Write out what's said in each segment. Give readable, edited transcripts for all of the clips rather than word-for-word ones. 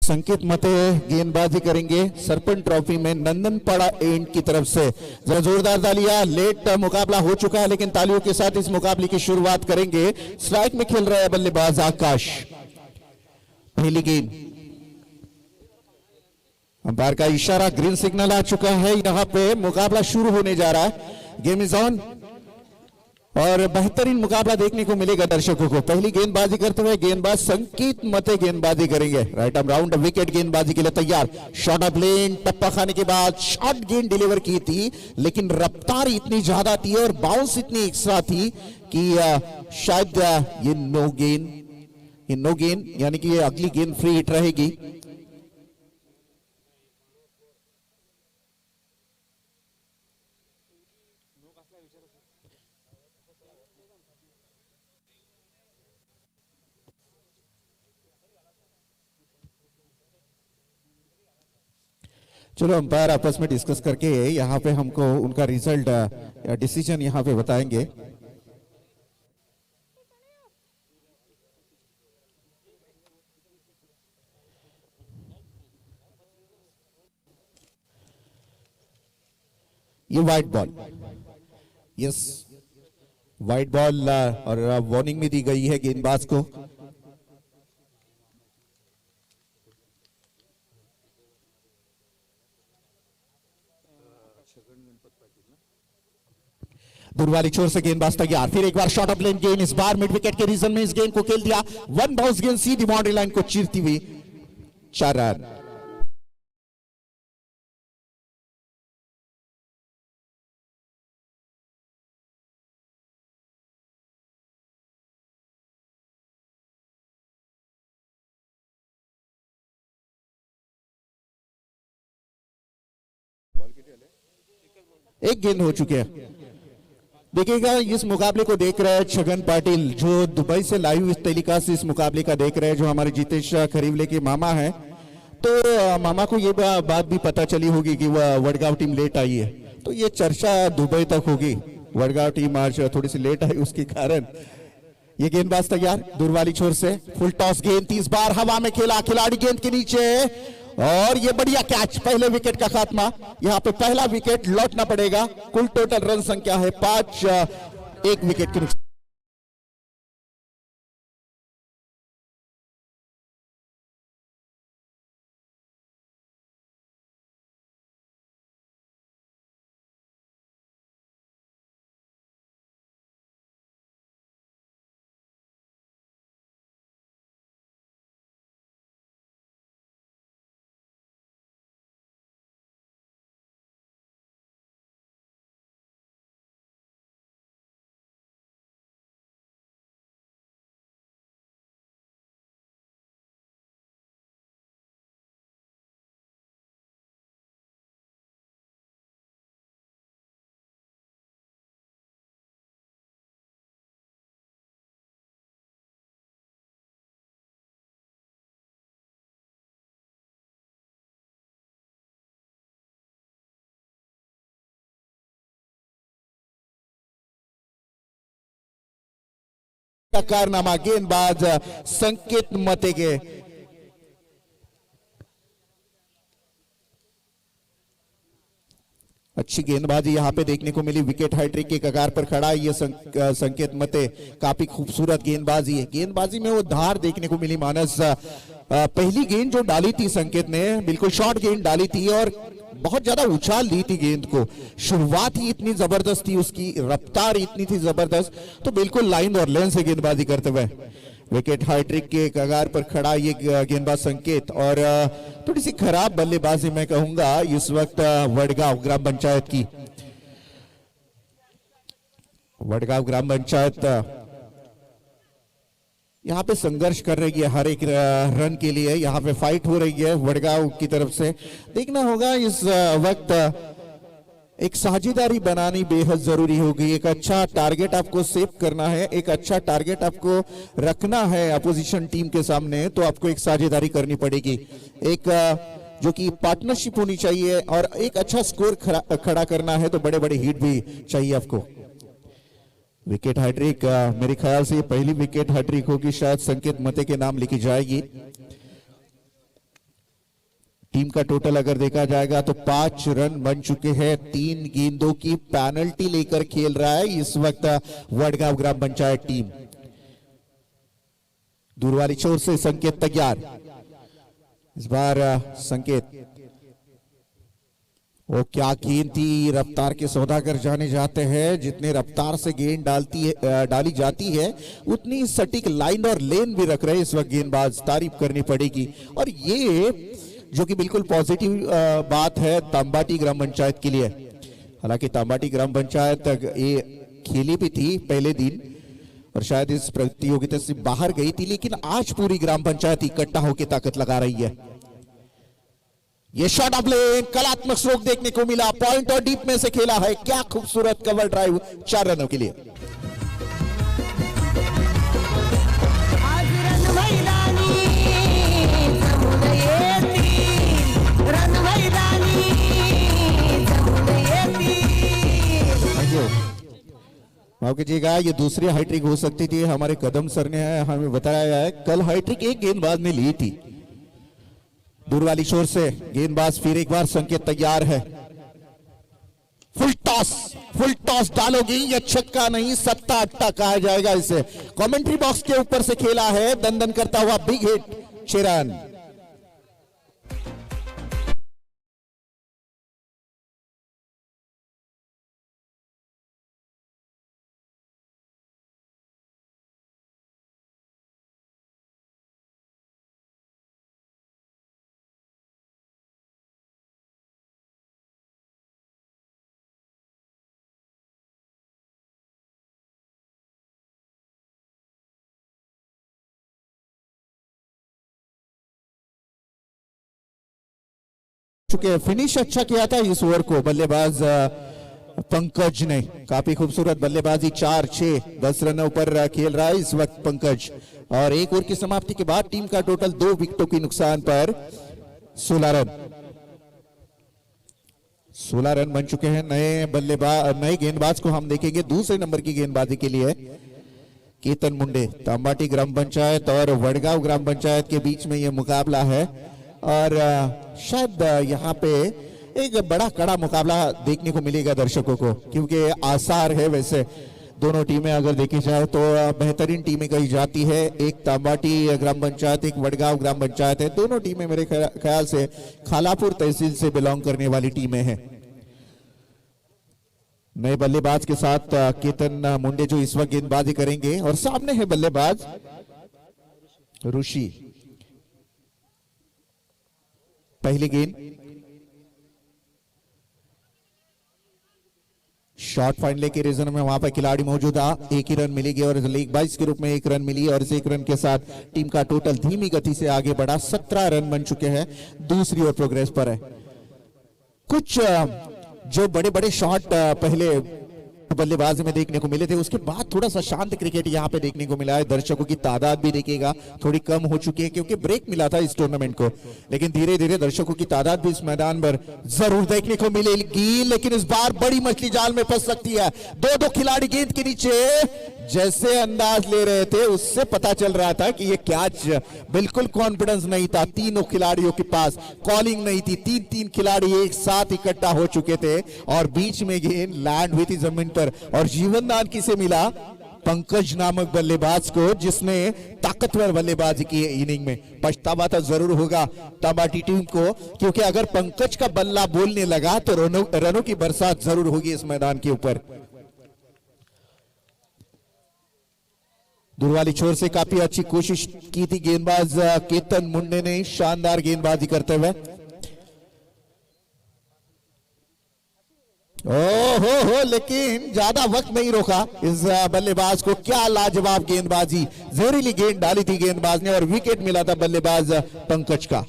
संकेत मते गेंदबाजी करेंगे सरपंच ट्रॉफी में नंदनपाड़ा एंड की तरफ से। जरा जोरदार तालियां। लेट मुकाबला हो चुका है लेकिन तालियों के साथ इस मुकाबले की शुरुआत करेंगे। स्ट्राइक में खेल रहे हैं बल्लेबाज आकाश। पहली गेंद, अंपायर का इशारा, ग्रीन सिग्नल आ चुका है। यहां पे मुकाबला शुरू होने जा रहा है। गेम इज ऑन और बेहतरीन मुकाबला देखने को मिलेगा दर्शकों को। पहली गेंदबाजी करते हुए गेंदबाज संकेत मते गेंदबाजी करेंगे। राइट आर्म राउंड विकेट गेंदबाजी के लिए तैयार। शॉट ऑफ लेन, टप्पा खाने के बाद शॉट गेंद डिलीवर की थी लेकिन रफ्तार इतनी ज्यादा थी और बाउंस इतनी एक्स्ट्रा थी कि शायद ये नो गेंद यानी कि ये अगली गेंद फ्री हिट रहेगी। चलो अंपायर आपस में डिस्कस करके यहाँ पे हमको उनका रिजल्ट डिसीजन यहाँ पे बताएंगे। ये white ball, yes white ball और वार्निंग भी दी गई है गेंदबाज को। दूर वाली छोर से गेंदबाज तैयार। फिर एक बार शॉट ऑफ लेन गेंद, इस बार मिड विकेट के रीजन में इस गेंद को खेल दिया। वन बाउंस गेंद सीधी बाउंड्री लाइन को चीरती हुई 4 रन। एक गेंद हो चुके हैं। देखिएगा इस मुकाबले को देख रहे हैं छगन पाटिल जो दुबई से लाइव टेलीकास्ट इस मुकाबले का देख रहे हैं, जो हमारे जितेश खरीवले के मामा हैं। तो मामा को ये बात भी पता चली होगी कि वह वडगांव टीम लेट आई है, तो ये चर्चा दुबई तक होगी। वडगांव टीम आज थोड़ी सी लेट आई उसके कारण। ये गेंदबाज तैयार, दूर वाली छोर से फुल टॉस गेंद, 30 बार हवा में खेला, खिलाड़ी गेंद के नीचे और ये बढ़िया कैच। पहले विकेट का खात्मा। यहां पे पहला विकेट लौटना पड़ेगा। कुल टोटल रन संख्या है 5, 1 विकेट के नुकसान। कारनामा गेंदबाज संकेत मते के। अच्छी गेंदबाजी यहां पे देखने को मिली। विकेट हैट्रिक के कगार पर खड़ा है ये संकेत मते। काफी खूबसूरत गेंदबाजी है। गेंदबाजी में वो धार देखने को मिली मानस। पहली गेंद जो डाली थी संकेत ने, बिल्कुल शॉर्ट गेंद डाली थी और बहुत ज्यादा उछाल दी थी गेंद को। शुरुआत ही इतनी जबरदस्त थी, उसकी रफ्तार इतनी थी जबरदस्त, तो बिल्कुल लाइन और लेन से गेंदबाजी करते हुए विकेट हैट्रिक के कगार पर खड़ा ये गेंदबाज संकेत। और थोड़ी सी खराब बल्लेबाजी मैं कहूंगा इस वक्त वडगांव ग्राम पंचायत की। वडगांव ग्राम पंचायत यहाँ पे संघर्ष कर रही है हर एक रन के लिए। यहाँ पे फाइट हो रही है वडगांव की तरफ से। देखना होगा इस वक्त एक साझेदारी बनानी बेहद जरूरी होगी। एक अच्छा टारगेट आपको सेव करना है, एक अच्छा टारगेट आपको रखना है अपोजिशन टीम के सामने, तो आपको एक साझेदारी करनी पड़ेगी। एक जो कि पार्टनरशिप होनी चाहिए और एक अच्छा स्कोर खड़ा करना है तो बड़े बड़े हिट भी चाहिए आपको। विकेट हैट्रिक, मेरे ख्याल से ये पहली विकेट हैट्रिक होगी, शायद संकेत मते के नाम लिखी जाएगी। टीम का टोटल अगर देखा जाएगा तो 5 रन बन चुके हैं। 3 गेंदों की पेनल्टी लेकर खेल रहा है इस वक्त वडगांव ग्राम पंचायत टीम। दूर वाली छोर से संकेत तैयार। इस बार संकेत, वो क्या गेंद थी, रफ्तार के सौदागर जाने जाते हैं। जितने रफ्तार से गेंद डाली जाती है उतनी सटीक लाइन और लेन भी रख रहे हैं इस वक्त गेंदबाज, तारीफ करनी पड़ेगी। और ये जो कि बिल्कुल पॉजिटिव बात है तांबाटी ग्राम पंचायत के लिए। हालांकि तांबाटी ग्राम पंचायत ये खेली भी थी पहले दिन और शायद इस प्रतियोगिता से बाहर गई थी, लेकिन आज पूरी ग्राम पंचायत इकट्ठा होकर ताकत लगा रही है। ये शॉट ऑफ लेन, कलात्मक स्ट्रोक देखने को मिला, पॉइंट और डीप में से खेला है। क्या खूबसूरत कवर ड्राइव 4 रनों के लिए। माफ कीजिएगा, ये दूसरी हाईट्रिक हो सकती थी। हमारे कदम सर ने हमें बताया है कल हाईट्रिक एक गेंदबाज ने ली थी। दूर वाली शोर से गेंदबाज फिर एक बार, संकेत तैयार है। फुल टॉस डालोगी, ये छक्का नहीं सत्ता अट्टा कहा जाएगा इसे। कमेंट्री बॉक्स के ऊपर से खेला है, दंदन करता हुआ बिग हिट, 6 रन। चुके फिनिश अच्छा किया था इस ओवर को बल्लेबाज पंकज ने। काफी खूबसूरत बल्लेबाजी, 4-6 10 रनों पर खेल रहा है इस वक्त पंकज। और एक ओवर की समाप्ति के बाद टीम का टोटल 2 विकेटों के नुकसान पर 16 रन। 16 रन बन चुके हैं। नए गेंदबाज को हम देखेंगे दूसरे नंबर की गेंदबाजी के लिए। केतन मुंडे, तांबाटी ग्राम पंचायत और वडगांव ग्राम पंचायत के बीच में यह मुकाबला है और शायद यहाँ पे एक बड़ा कड़ा मुकाबला देखने को मिलेगा दर्शकों को, क्योंकि आसार है वैसे दोनों टीमें अगर देखी जाए तो बेहतरीन टीमें कही जाती है। एक तांबाटी ग्राम पंचायत, एक वडगांव ग्राम पंचायत है। दोनों टीमें मेरे ख्याल से खालापुर तहसील से बिलोंग करने वाली टीमें हैं। नए बल्लेबाज के साथ केतन मुंडे जो इस वक्त गेंदबाजी करेंगे और सामने है बल्लेबाज ऋषि। पहली गेंद, शॉर्ट फाइन लेके रीजन में वहां पर खिलाड़ी मौजूद था। 1 ही रन मिलेगी और लेग बाइस के रूप में 1 रन मिली और इस 1 रन के साथ टीम का टोटल धीमी गति से आगे बढ़ा। 17 रन बन चुके हैं, दूसरी ओर प्रोग्रेस पर है। कुछ जो बड़े बड़े शॉट पहले बल्लेबाजी में देखने को मिले थे, उसके बाद थोड़ा सा शांत क्रिकेट यहां पे देखने को मिला है। दर्शकों की तादाद भी देखिएगा थोड़ी कम हो चुकी है क्योंकि ब्रेक मिला था इस टूर्नामेंट को, लेकिन धीरे धीरे दर्शकों की तादाद भी इस मैदान पर जरूर देखने को मिलेगी। लेकिन इस बार बड़ी मछली जाल में फंस सकती है। दो खिलाड़ी गेंद के नीचे जैसे अंदाज ले रहे थे उससे पता चल रहा था कि ये कैच, बिल्कुल कॉन्फिडेंस नहीं था तीनों खिलाड़ियों के पास, कॉलिंग नहीं थी। 3 खिलाड़ी एक साथ इकट्ठा हो चुके थे और बीच में गेंद लैंड हुई थी जमीन पर। और जीवन दान किसे मिला? पंकज नामक बल्लेबाज को, जिसने ताकतवर बल्लेबाजी की इनिंग में। पछतावा तो जरूर होगा तांबाटी टीम को, क्योंकि अगर पंकज का बल्ला बोलने लगा तो रनों की बरसात जरूर होगी इस मैदान के ऊपर। दूर वाली छोर से काफी अच्छी कोशिश की थी गेंदबाज केतन मुंडे ने, शानदार गेंदबाजी करते हुए। हो लेकिन ज्यादा वक्त नहीं रोका इस बल्लेबाज को। क्या लाजवाब गेंदबाजी, जहरीली गेंद डाली थी गेंदबाज ने और विकेट मिला था बल्लेबाज पंकज का।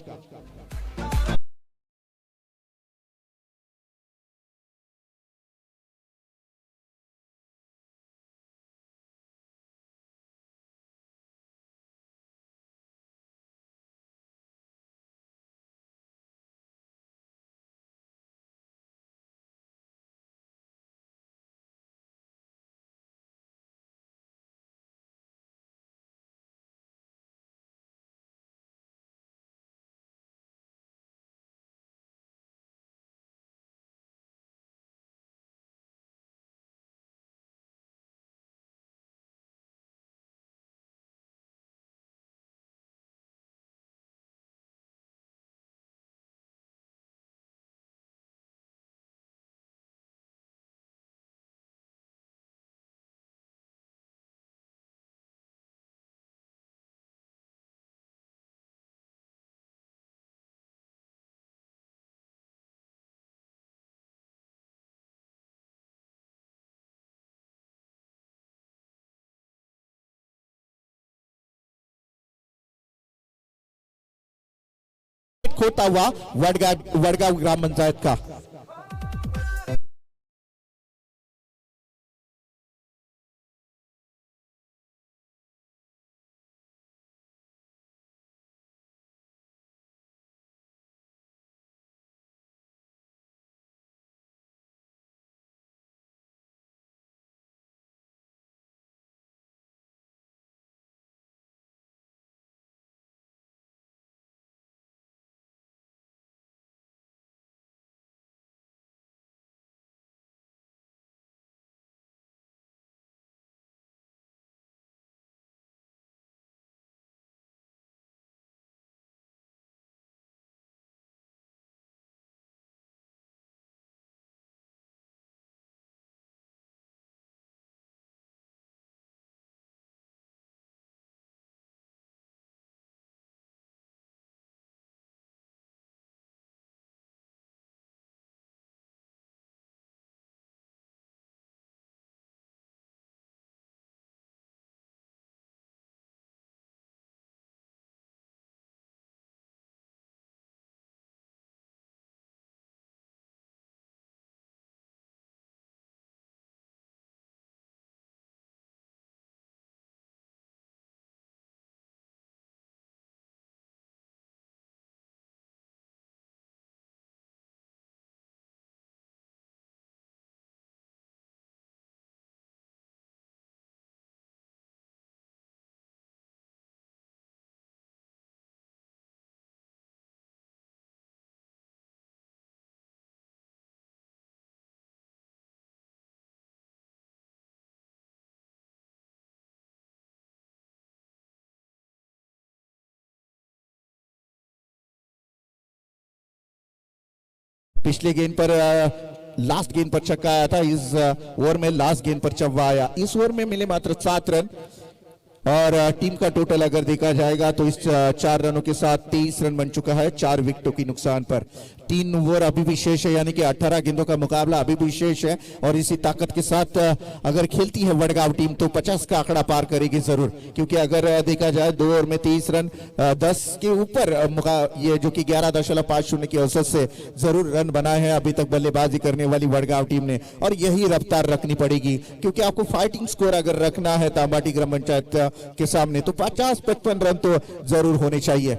होता हुआ वडगांव ग्राम पंचायत का। पिछले गेंद पर लास्ट गेंद पर छक्का आया था। इस ओवर में लास्ट गेंद पर चौवा आया। इस ओवर में मिले मात्र 7 रन और टीम का टोटल अगर देखा जाएगा तो इस 4 रनों के साथ 23 रन बन चुका है 4 विकेटों की नुकसान पर। 3 ओवर अभी भी शेष है, यानी कि 18 गेंदों का मुकाबला अभी भी शेष है और इसी ताकत के साथ अगर खेलती है वडगांव टीम तो 50 का आंकड़ा पार करेगी जरूर, क्योंकि अगर देखा जाए 2 ओवर में 23 रन 10 के ऊपर ये जो कि 11.50 के औसत से जरूर रन बनाए हैं अभी तक बल्लेबाजी करने वाली वडगांव टीम ने, और यही रफ्तार रखनी पड़ेगी क्योंकि आपको फाइटिंग स्कोर अगर रखना है तांबाटी ग्राम पंचायत के सामने तो 50-55 रन तो जरूर होने चाहिए,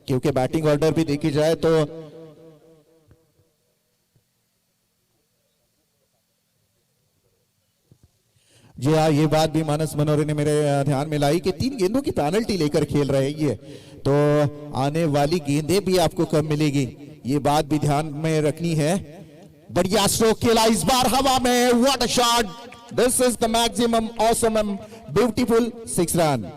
क्योंकि बैटिंग ऑर्डर भी देखी जाए तो जी हाँ, ये बात भी मानस मनोहर ने मेरे ध्यान में लाई कि 3 गेंदों की पेनल्टी लेकर खेल रहे हैं ये, तो आने वाली गेंदें भी आपको कम मिलेगी, ये बात भी ध्यान में रखनी है। बढ़िया स्ट्रोक खेला इस बार हवा में, what a shot, this is the maximum awesome beautiful 6 run.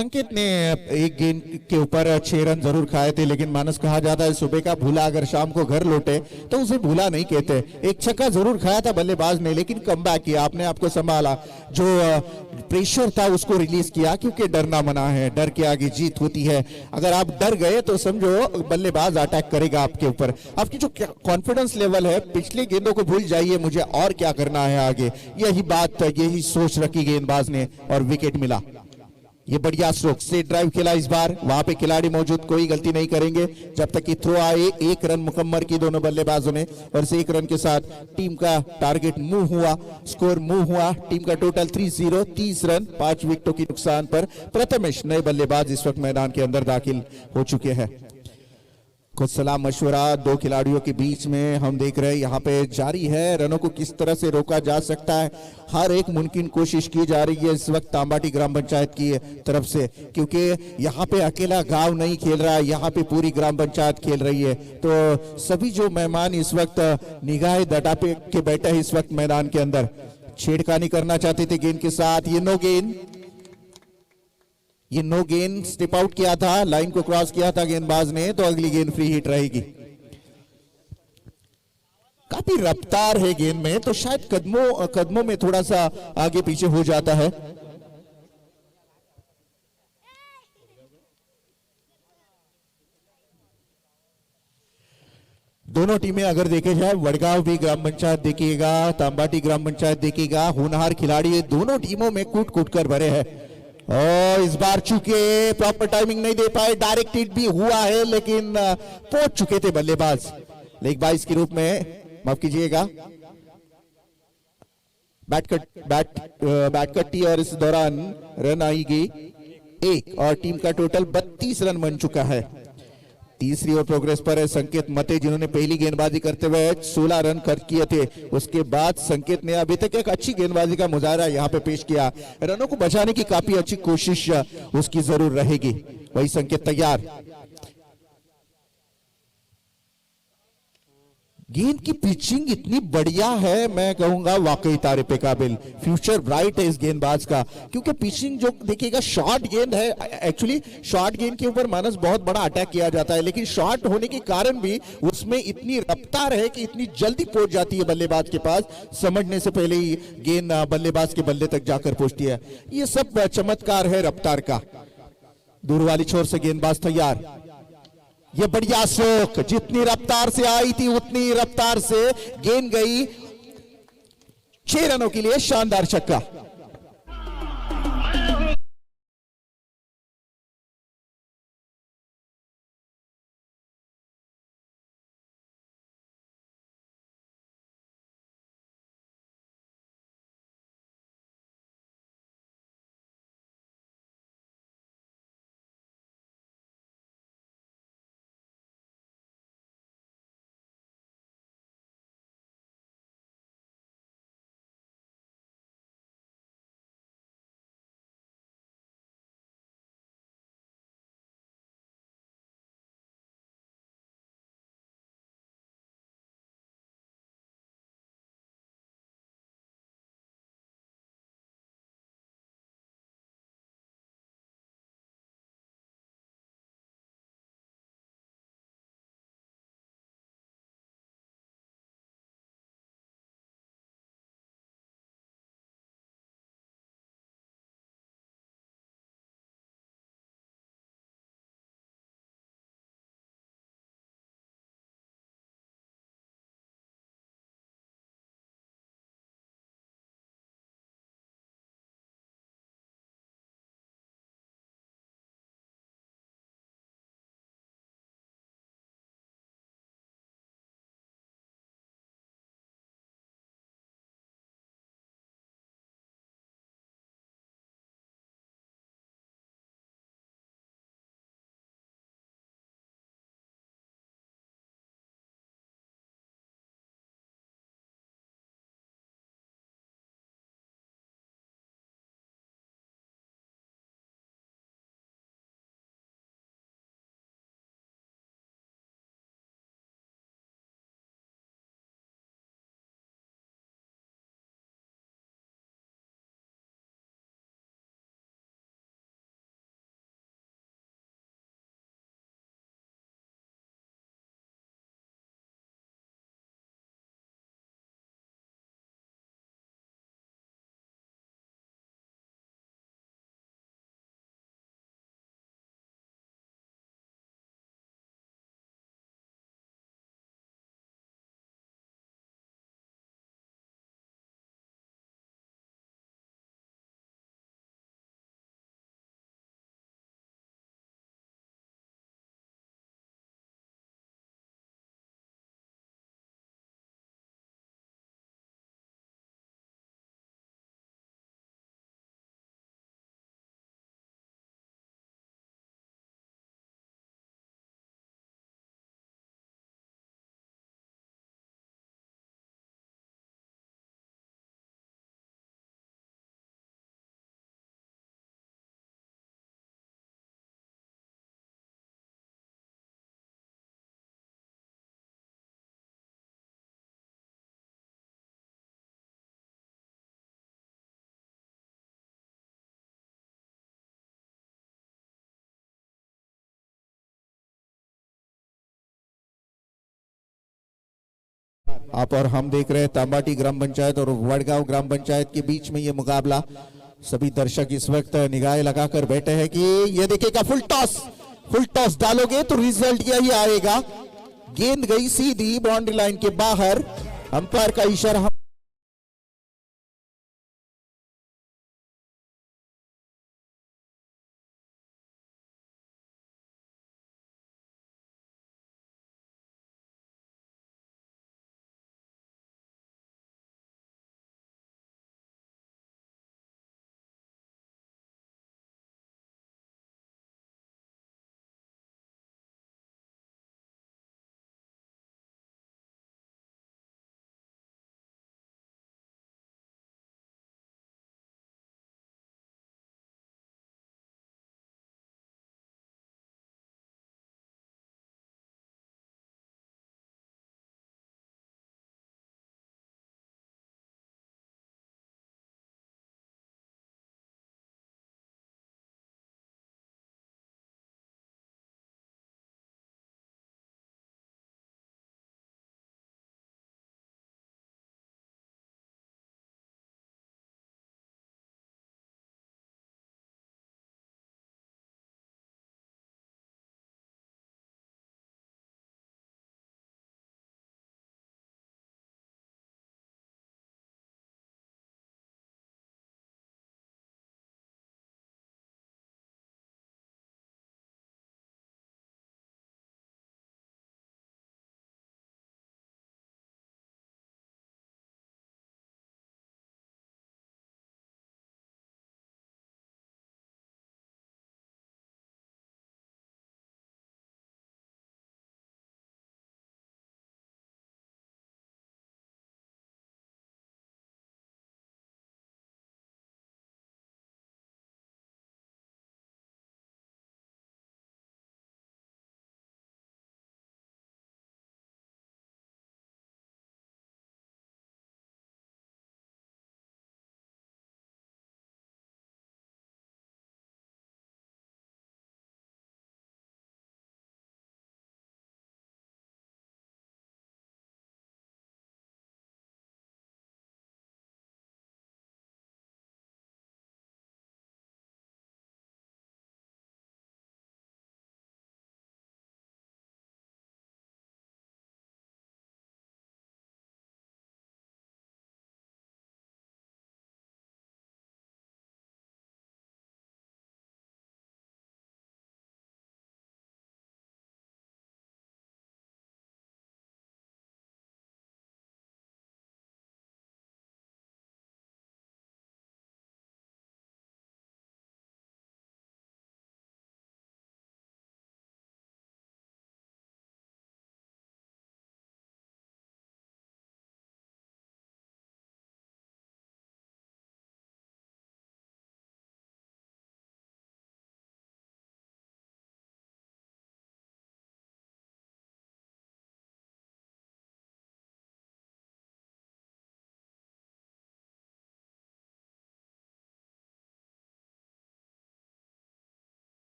संकेत ने एक गेंद के ऊपर 6 रन जरूर खाए थे, लेकिन मानस कहा जाता है सुबह का भूला अगर शाम को घर लौटे तो उसे भूला नहीं कहते। एक छक्का जरूर खाया था बल्लेबाज ने, लेकिन कमबैक किया, आपने आपको संभाला, जो प्रेशर था उसको रिलीज किया, क्योंकि डरना मना है, डर के आगे जीत होती है। अगर आप डर गए तो समझो बल्लेबाज अटैक करेगा आपके ऊपर। आपकी जो कॉन्फिडेंस लेवल है, पिछली गेंदों को भूल जाइए, मुझे और क्या करना है आगे, यही बात, यही सोच रखी गेंदबाज ने और विकेट मिला। ये बढ़िया स्ट्रोक से ड्राइव खेला इस बार, वहां पे खिलाड़ी मौजूद, कोई गलती नहीं करेंगे जब तक कि थ्रो आए। 1 रन मुकम्मल की दोनों बल्लेबाजों ने, और इस 1 रन के साथ टीम का टारगेट मूव हुआ, स्कोर मूव हुआ। टीम का टोटल 3-0, 30 रन 5 विकेटों की नुकसान पर प्रथमेश नए बल्लेबाज इस वक्त मैदान के अंदर दाखिल हो चुके हैं। कुछ सलाह मशवरा दो खिलाड़ियों के बीच में हम देख रहे हैं यहाँ पे जारी है। रनों को किस तरह से रोका जा सकता है, हर एक मुमकिन कोशिश की जा रही है इस वक्त तांबाटी ग्राम पंचायत की तरफ से, क्योंकि यहाँ पे अकेला गांव नहीं खेल रहा है, यहाँ पे पूरी ग्राम पंचायत खेल रही है। तो सभी जो मेहमान इस वक्त निगाह डटा पे के बैठे हैं इस वक्त मैदान के अंदर, छेड़खानी करना चाहते थे गेंद के साथ। ये नो गेंद स्टेप आउट किया था, लाइन को क्रॉस किया था गेंदबाज ने, तो अगली गेंद फ्री हिट रहेगी। काफी रफ्तार है गेंद में, तो शायद कदमों में थोड़ा सा आगे पीछे हो जाता है। दोनों टीमें अगर देखे जाए, वडगांव भी ग्राम पंचायत देखिएगा, तांबाटी ग्राम पंचायत देखिएगा, होनहार खिलाड़ी दोनों टीमों में कूट कूट कर भरे हैं। और इस बार चूंकि प्रॉपर टाइमिंग नहीं दे पाए, डायरेक्ट हिट भी हुआ है, लेकिन पहुंच चुके थे बल्लेबाज लेग बाइस के रूप में, माफ कीजिएगा, बैट कट्टी, और इस दौरान रन आएगी 1 और टीम का टोटल 32 रन बन चुका है। तीसरी ओवर प्रोग्रेस पर है संकेत मते, जिन्होंने पहली गेंदबाजी करते हुए 16 रन खर्च किए थे। उसके बाद संकेत ने अभी तक एक अच्छी गेंदबाजी का मुजाहरा यहाँ पे पेश किया, रनों को बचाने की काफी अच्छी कोशिश उसकी जरूर रहेगी। वही संकेत तैयार, गेंद की पिचिंग इतनी बढ़िया है, मैं कहूंगा वाकई तारीफ पे काबिल, फ्यूचर ब्राइट है इस गेंदबाज का, क्योंकि पिचिंग जो देखिएगा, शॉर्ट गेंद है। एक्चुअली शॉर्ट गेंद के ऊपर मानस बहुत बड़ा अटैक किया जाता है, लेकिन शॉर्ट होने के कारण भी उसमें इतनी रफ्तार है कि इतनी जल्दी पहुंच जाती है बल्लेबाज के पास, समझने से पहले ही गेंद बल्लेबाज के बल्ले तक जाकर पहुंचती है। ये सब चमत्कार है रफ्तार का। दूर वाली छोर से गेंदबाज तैयार, ये बढ़िया स्ट्रोक, जितनी रफ्तार से आई थी उतनी रफ्तार से गेंद गई, 6 रनों के लिए शानदार छक्का। आप और हम देख रहे हैं तांबाटी ग्राम पंचायत और वडगांव ग्राम पंचायत के बीच में ये मुकाबला। सभी दर्शक इस वक्त निगाहें लगाकर बैठे हैं कि ये देखिएगा फुल टॉस डालोगे तो रिजल्ट यही आएगा। गेंद गई सीधी बाउंड्री लाइन के बाहर, अंपायर का इशारा।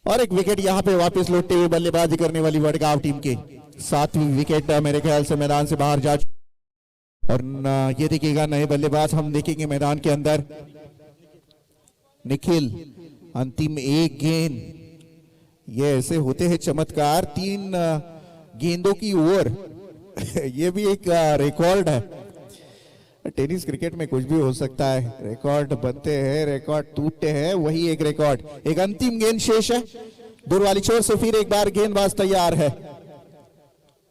और एक विकेट यहां पे वापस लौटते हुए बल्लेबाजी करने वाली वडगांव टीम के 7वीं विकेट मेरे ख्याल से मैदान से बाहर जा चुकी। और ये देखिएगा नए बल्लेबाज हम देखेंगे मैदान के अंदर। निखिल अंतिम एक गेंद, ये ऐसे होते हैं चमत्कार। 3 गेंदों की ओवर ये भी एक रिकॉर्ड है। टेनिस क्रिकेट में कुछ भी हो सकता है, रिकॉर्ड बनते हैं, रिकॉर्ड टूटते हैं, वही एक रिकॉर्ड। एक अंतिम गेंद शेष है, दूर वाली छोर से फिर एक बार गेंदबाज तैयार है।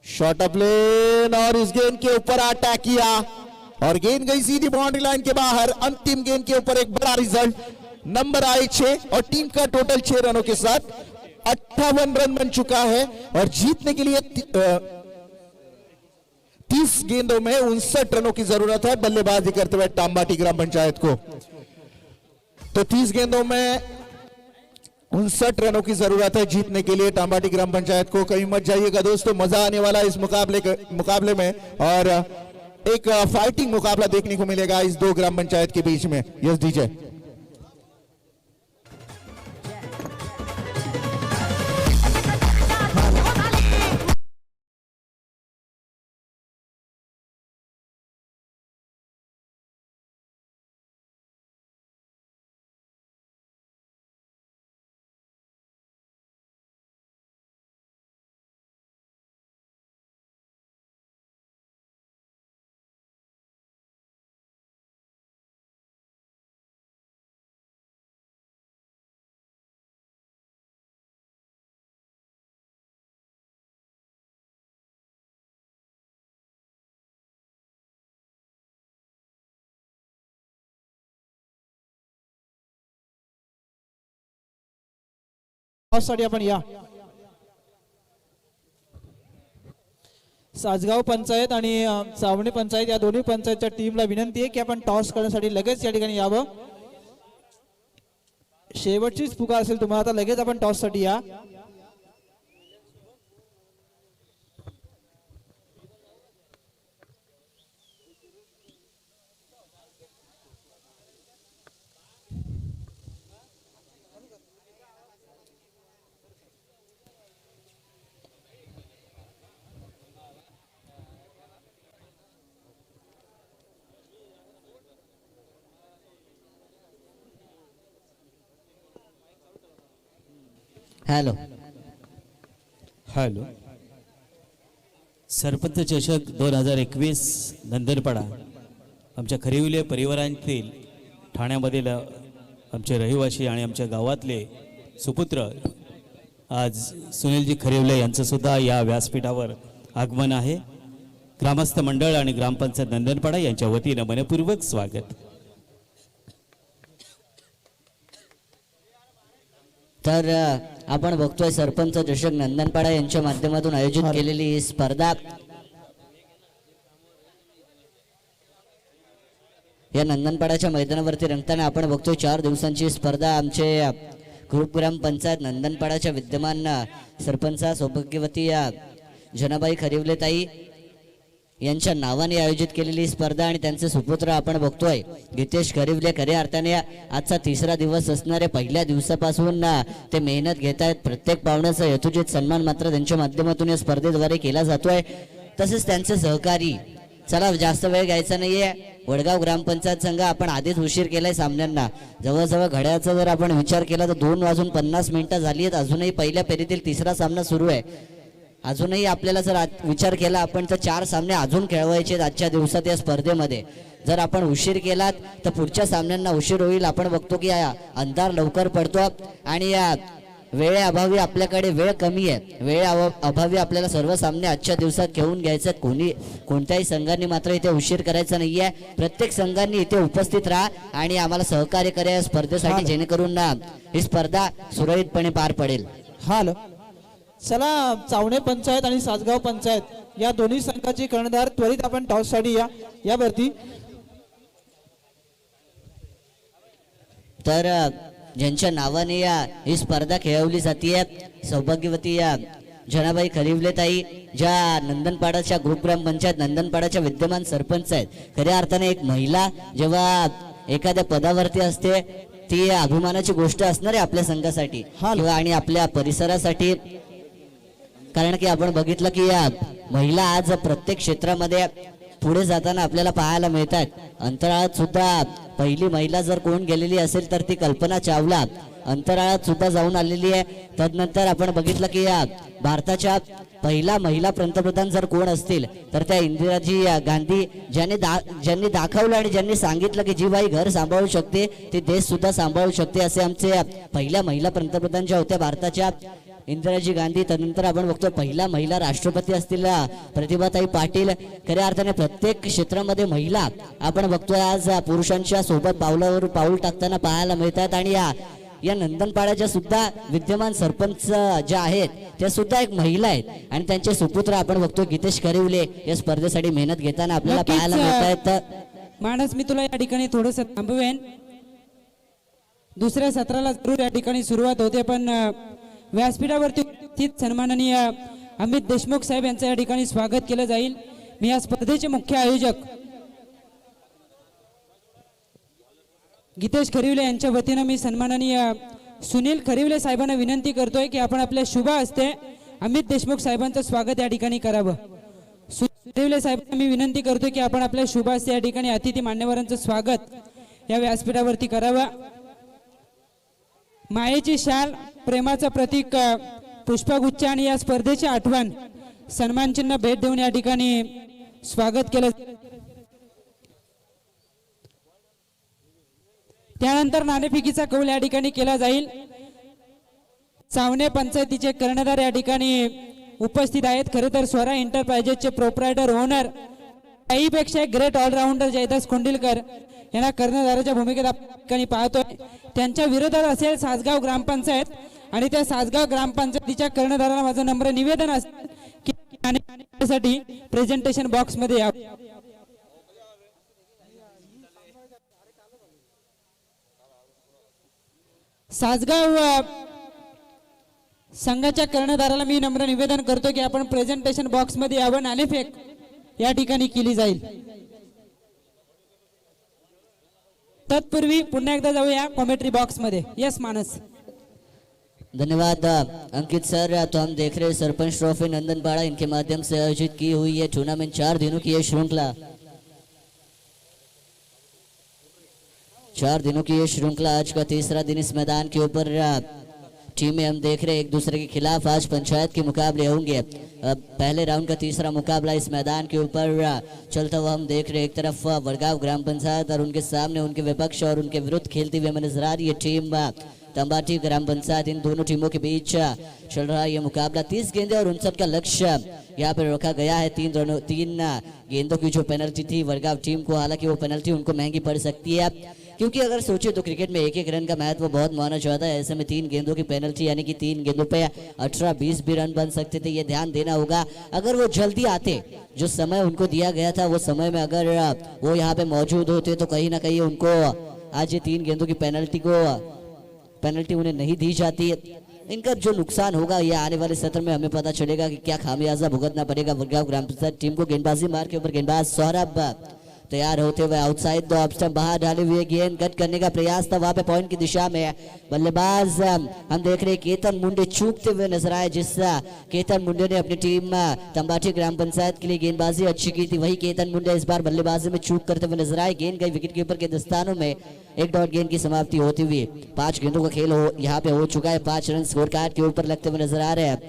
शॉट अप लेन और इस गेंद के ऊपर अटैक किया और गेंद गई सीधी बाउंड्री लाइन के बाहर। अंतिम गेंद के ऊपर एक बड़ा रिजल्ट, नंबर आए 6 और टीम का टोटल 6 रनों के साथ 58 रन बन चुका है और जीतने के लिए 30 गेंदों में 59 रनों की जरूरत है बल्लेबाजी करते हुए टांबाटी ग्राम पंचायत को। तो 30 गेंदों में 59 रनों की जरूरत है जीतने के लिए टांबाटी ग्राम पंचायत को। कहीं मत जाइएगा दोस्तों, मजा आने वाला है इस मुकाबले में और एक फाइटिंग मुकाबला देखने को मिलेगा इस दो ग्राम पंचायत के बीच में। Yes DJ. साठी आपण या सासगाव पंचायत आणि चावणी पंचायत या दोन्ही पंचायतच्या टीमला विनंती आहे की आपण टॉस करण्यासाठी लगेच या ठिकाणी यावं। शेवटचीच पुकार असेल तुम्हाला, आता लगेच आपण टॉस साठी या। हॅलो हॅलो, सरपंच चषक 2021 नंदनपाडा आमच्या खरिवले परिवारांतील ठाण्यामधील आमचे रहिवासी आणि आमच्या गावातले सुपुत्र आज सुनीलजी खरिवले यांचं सुद्धा या व्यासपीठावर आगमन आहे। ग्रामस्थ मंडळ आणि ग्रामपंचायत नंदनपाडा यांच्या वतीनं मनपूर्वक स्वागत। तर आपण बघतोय सरपंच चषक नंदनपाडा यांच्या माध्यमातून आयोजित केलेली ही स्पर्धा या नंदनपाडाच्या मैदानावरती रंगताना आपण बघतोय 4 दिवसांची स्पर्धा आमचे ग्रुप ग्राम पंचायत नंदनपाडाच्या विद्यमान सरपंच सौभाग्यवती जनाबाई खरिवले ताई यांच्या नावाने आयोजित केलेली स्पर्धा आणि त्यांचे सुपुत्र आपण बघतोय गीतेश खरिवले। खऱ्या अर्थाने आजचा 3रा दिवस असणारे पहिल्या दिवसापासून ते मेहनत घेत आहेत। प्रत्येक पाहुण्याचा यथोचित सन्मान मात्र त्यांच्या माध्यमातून या स्पर्धेद्वारे केला जातोय। तसेच त्यांचे सहकारी, चला जास्त वेळ घ्यायचा नाहीये, वडगाव ग्रामपंचायत संघ आपण आधीच उशीर केलाय सामन्यांना। जवळजवळ घड्याळाचा जर आपण विचार केला तर 2:50 झाली आहेत। अजूनही पहिल्या फेरीतील 3रा सामना सुरू आहे। अजूनही आपल्याला जर विचार केला आपण तर 4 सामने अजून खेळवायचे आजच्या दिवसात या स्पर्धेमध्ये। जर आपण उशीर केलात तर पुढच्या सामन्यांना उशीर होईल। आपण बघतो की अंधार लवकर पडतो आणि या वेळेअभावी आपल्याकडे वेळ कमी आहे। वेळेअभावी आपल्याला सर्व सामने आजच्या दिवसात घेऊन घ्यायचे। कोणत्याही संघांनी मात्र इथे उशीर करायचा नाहीये। प्रत्येक संघांनी इथे उपस्थित राहा आणि आम्हाला सहकार्य करा या स्पर्धेसाठी, जेणेकरून ही स्पर्धा सुरळीतपणे पार पडेल। हाल चला, चावणे पंचायत आणि सासगाव पंचायत या दोन्ही संघाची कर्णधार त्वरित आपण टॉस साठी यावरती। तर ज्यांच्या नावाने ही स्पर्धा खेळवली जाते सौभाग्यवती जनाबाई खरिवले ताई, ज्या नंदनपाडाच्या ग्रुप ग्राम पंचायत नंदनपाडाच्या विद्यमान सरपंच आहेत। खऱ्या अर्थाने एक महिला जेव्हा एखाद्या पदावरती असते ती अभिमानाची गोष्ट असणार आहे आपल्या संघासाठी किंवा आणि आपल्या परिसरासाठी। कारण की आपण बघितलं की या महिला आज प्रत्येक क्षेत्रामध्ये पुढे जाताना आपल्याला पाहायला मिळतात। अंतराळात सुद्धा पहिली महिला जर कोण गेलेली असेल तर ती कल्पना चावला अंतराळात सुद्धा जाऊन आलेली आहे। तदनंतर आपण बघितलं की या भारताच्या पहिला महिला पंतप्रधान जर कोण असतील तर त्या इंदिराजी गांधी, ज्यांनी दाखवलं आणि ज्यांनी सांगितलं की जी बाई घर सांभाळू शकते ती देश सुद्धा सांभाळू शकते, असे आमचे पहिल्या महिला पंतप्रधान ज्या होत्या भारताच्या इंदिराजी गांधी. त्यानंतर आपण बघतो पहिला महिला राष्ट्रपती असतील प्रतिभाताई पाटील. खऱ्या अर्थाने प्रत्येक क्षेत्रामध्ये महिला आपण बघतोय आज पुरुषांच्या सोबत पावलावर पाऊल टाकताना पाहायला मिळतात. आणि या नंदनपाड्याच्या सुद्धा विद्यमान सरपंच ज्या आहेत त्या सुद्धा एक महिला आहेत आणि त्यांचे सुपुत्र आपण बघतो गीतेश खरिवले या स्पर्धेसाठी मेहनत घेताना आपल्याला नक्कीच, पाहायला मिळत आहेत. मानस, मी तुला या ठिकाणी थोडंसं थांबवेन. दुसऱ्या सत्राला जरूर या ठिकाणी सुरुवात होते, पण व्यासपीठावरती उपस्थित सन्माननीय अमित देशमुख साहेब यांचं या ठिकाणी स्वागत केलं जाईल. मी या स्पर्धेचे मुख्य आयोजक गीतेश खरिवले यांच्या वतीनं मी सन्माननीय सुनील खरिवले साहेबांना विनंती करतोय की आपण आपल्या शुभ हस्ते अमित देशमुख साहेबांचं स्वागत या ठिकाणी करावं. सुनील खरिवले साहेबांना मी विनंती करतोय की आपण आपल्या शुभ हस्ते या ठिकाणी अतिथी मान्यवरांचं स्वागत या व्यासपीठावरती करावं. मायेची शाल, प्रेमाचं प्रतीक पुष्पगुच्छ आणि या स्पर्धेची आठवण सन्मान चिन्ह भेट देऊन या ठिकाणी स्वागत केलं. त्यानंतर नाणेफेकीचा कौल या ठिकाणी केला जाईल. चावणे पंचायतीचे कर्णधार या ठिकाणी उपस्थित आहेत. खरे तर स्वरा एंटरप्राइजेसचे प्रोप्रायटर ओनर, काहीपेक्षा ग्रेट ऑलराऊंडर जयदास खोंडिलकर यांना कर्णधाराच्या भूमिकेत आपण पाहतोय. त्यांच्या विरोधात असेल सासगाव ग्रामपंचायत आणि त्या सासगाव ग्रामपंचायतीच्या कर्णधाराला माझं नम्र निवेदन असेल की साठी प्रेझेंटेशन बॉक्स मध्ये या. सासगाव संघाच्या कर्णधाराला मी नम्र निवेदन करतो की आपण प्रेझेंटेशन बॉक्स मध्ये यावं. नाणेफेक या ठिकाणी केली जाईल. तत्पूर्वी पुन्हा एकदा जाऊया कॉमेंट्री बॉक्स मध्ये. यस मानस. धन्यवाद अंकित सर. तो हम देख रहे हैं सरपंच ट्रॉफी नंदनपाड़ा, इनके माध्यम से आयोजित की हुई है टूर्नामेंट 4 दिनों की ये श्रृंखला 4 दिनों की ये श्रृंखला आज का तीसरा दिन इस मैदान के ऊपर टीमें हम देख रहे हैं एक दूसरे के खिलाफ आज पंचायत के मुकाबले होंगे. पहले राउंड का तीसरा मुकाबला इस मैदान के ऊपर चलता हुआ हम देख रहे हैं. एक तरफ वडगांव ग्राम पंचायत और उनके सामने उनके विपक्ष और उनके विरुद्ध खेलती हुई हमें नजर आ रही है टीम तंबाटी ग्राम पंचायत. इन दोनों टीमों के बीच चल रहा है ये मुकाबला. 30 गेंदे और 59 का लक्ष्य यहाँ पर रखा गया है. 3 गेंदों की जो पेनल्टी थी वडगांव टीम को, हालांकि वो पेनल्टी उनको महंगी पड़ सकती है, क्योंकि अगर सोचे तो क्रिकेट में 1-1 रन का महत्व बहुत माना जाता है. ऐसे में 3 गेंदों की पेनल्टी यानी कि 3 गेंदों पे 18-20 भी रन बन सकते थे. ये ध्यान देना होगा. अगर वो जल्दी आते, जो समय उनको दिया गया था वो समय में अगर वो यहाँ पे मौजूद होते तो कहीं ना कहीं उनको आज ये 3 गेंदों की पेनल्टी उन्हें नहीं दी जाती. इनका जो नुकसान होगा ये आने वाले सत्र में हमें पता चलेगा कि क्या खामियाजा भुगतना पड़ेगा वडगांव ग्राम पंचायत टीम को. गेंदबाजी मार के ऊपर गेंदबाज सौरभ तैयार होते हुए आउटसाइड द ऑफ स्टंप बाहर डाले हुए गेंद कट करने का प्रयास था वहां पे पॉइंट की दिशा में. बल्लेबाज हम देख रहे हैं केतन मुंडे चूकते हुए नजर आए. जिस केतन मुंडे ने अपनी टीम तंबाटी ग्राम पंचायत के लिए गेंदबाजी अच्छी की थी, वही केतन मुंडे इस बार बल्लेबाजी में चूक करते हुए नजर आए. गेंद गई विकेट कीपर के दस्तानों में. 1 डॉट गेंद की समाप्ति होती हुई 5 गेंदों का खेल यहाँ पे हो चुका है. 5 रन स्कोर कार्ड के ऊपर लगते हुए नजर आ रहे हैं,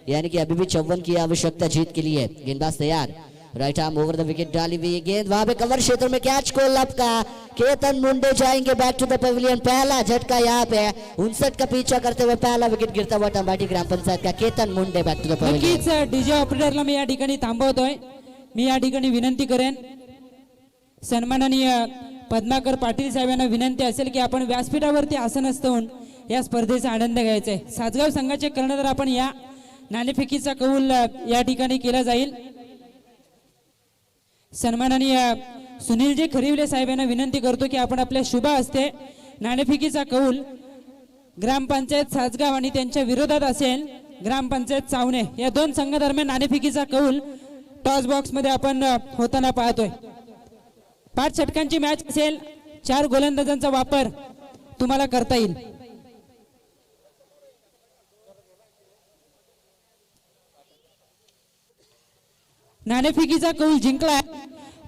यानी कि अभी भी 54 की आवश्यकता जीत के लिए. गेंदबाज तैयार, right arm over the wicket डाली हुई गेंद वहां पे कवर क्षेत्र में कैच को लपका. केतन मुंडे जाएंगे बैक टू द पवेलियन. पहला झटका यहाँ पे 59 का पीछा करते हुए पहला विकेट गिरता हुआ तंबाटी ग्राम पंचायत का. केतन मुंडे बैक टू द पवेलियन. नक्कीच डीजे ऑपरेटरला मी या ठिकाणी थांबवतोय. मी या ठिकाणी विनंती करेन सन्माननीय पद्माकर पाटील साहेब यांना विनंती असेल की आपण व्यासपीठावरती आसनस्थ होऊन या स्पर्धेचा आनंद घ्यायचा आहे. सासगाव संघाचे कर्णधार आपण या नाणेफेकीचा कौल या ठिकाणी केला जाईल. सन्माननीय सुनीलजी खरिवले साहेब यांना विनंती करतो की आपण आपल्या शुभ हस्ते नाणेफेकीचा कौल ग्रामपंचायत सासगाव आणि त्यांच्या विरोधात असेल ग्रामपंचायत चावणे या 2 संघादरम्यान नाणेफेकीचा कौल टॉस बॉक्स मध्ये आपण होताना पाहतोय. 5 षटकांची मॅच असेल. 4 गोलंदाजांचा वापर तुम्हाला करता येईल. नाणेफेकीचा कौल जिंकला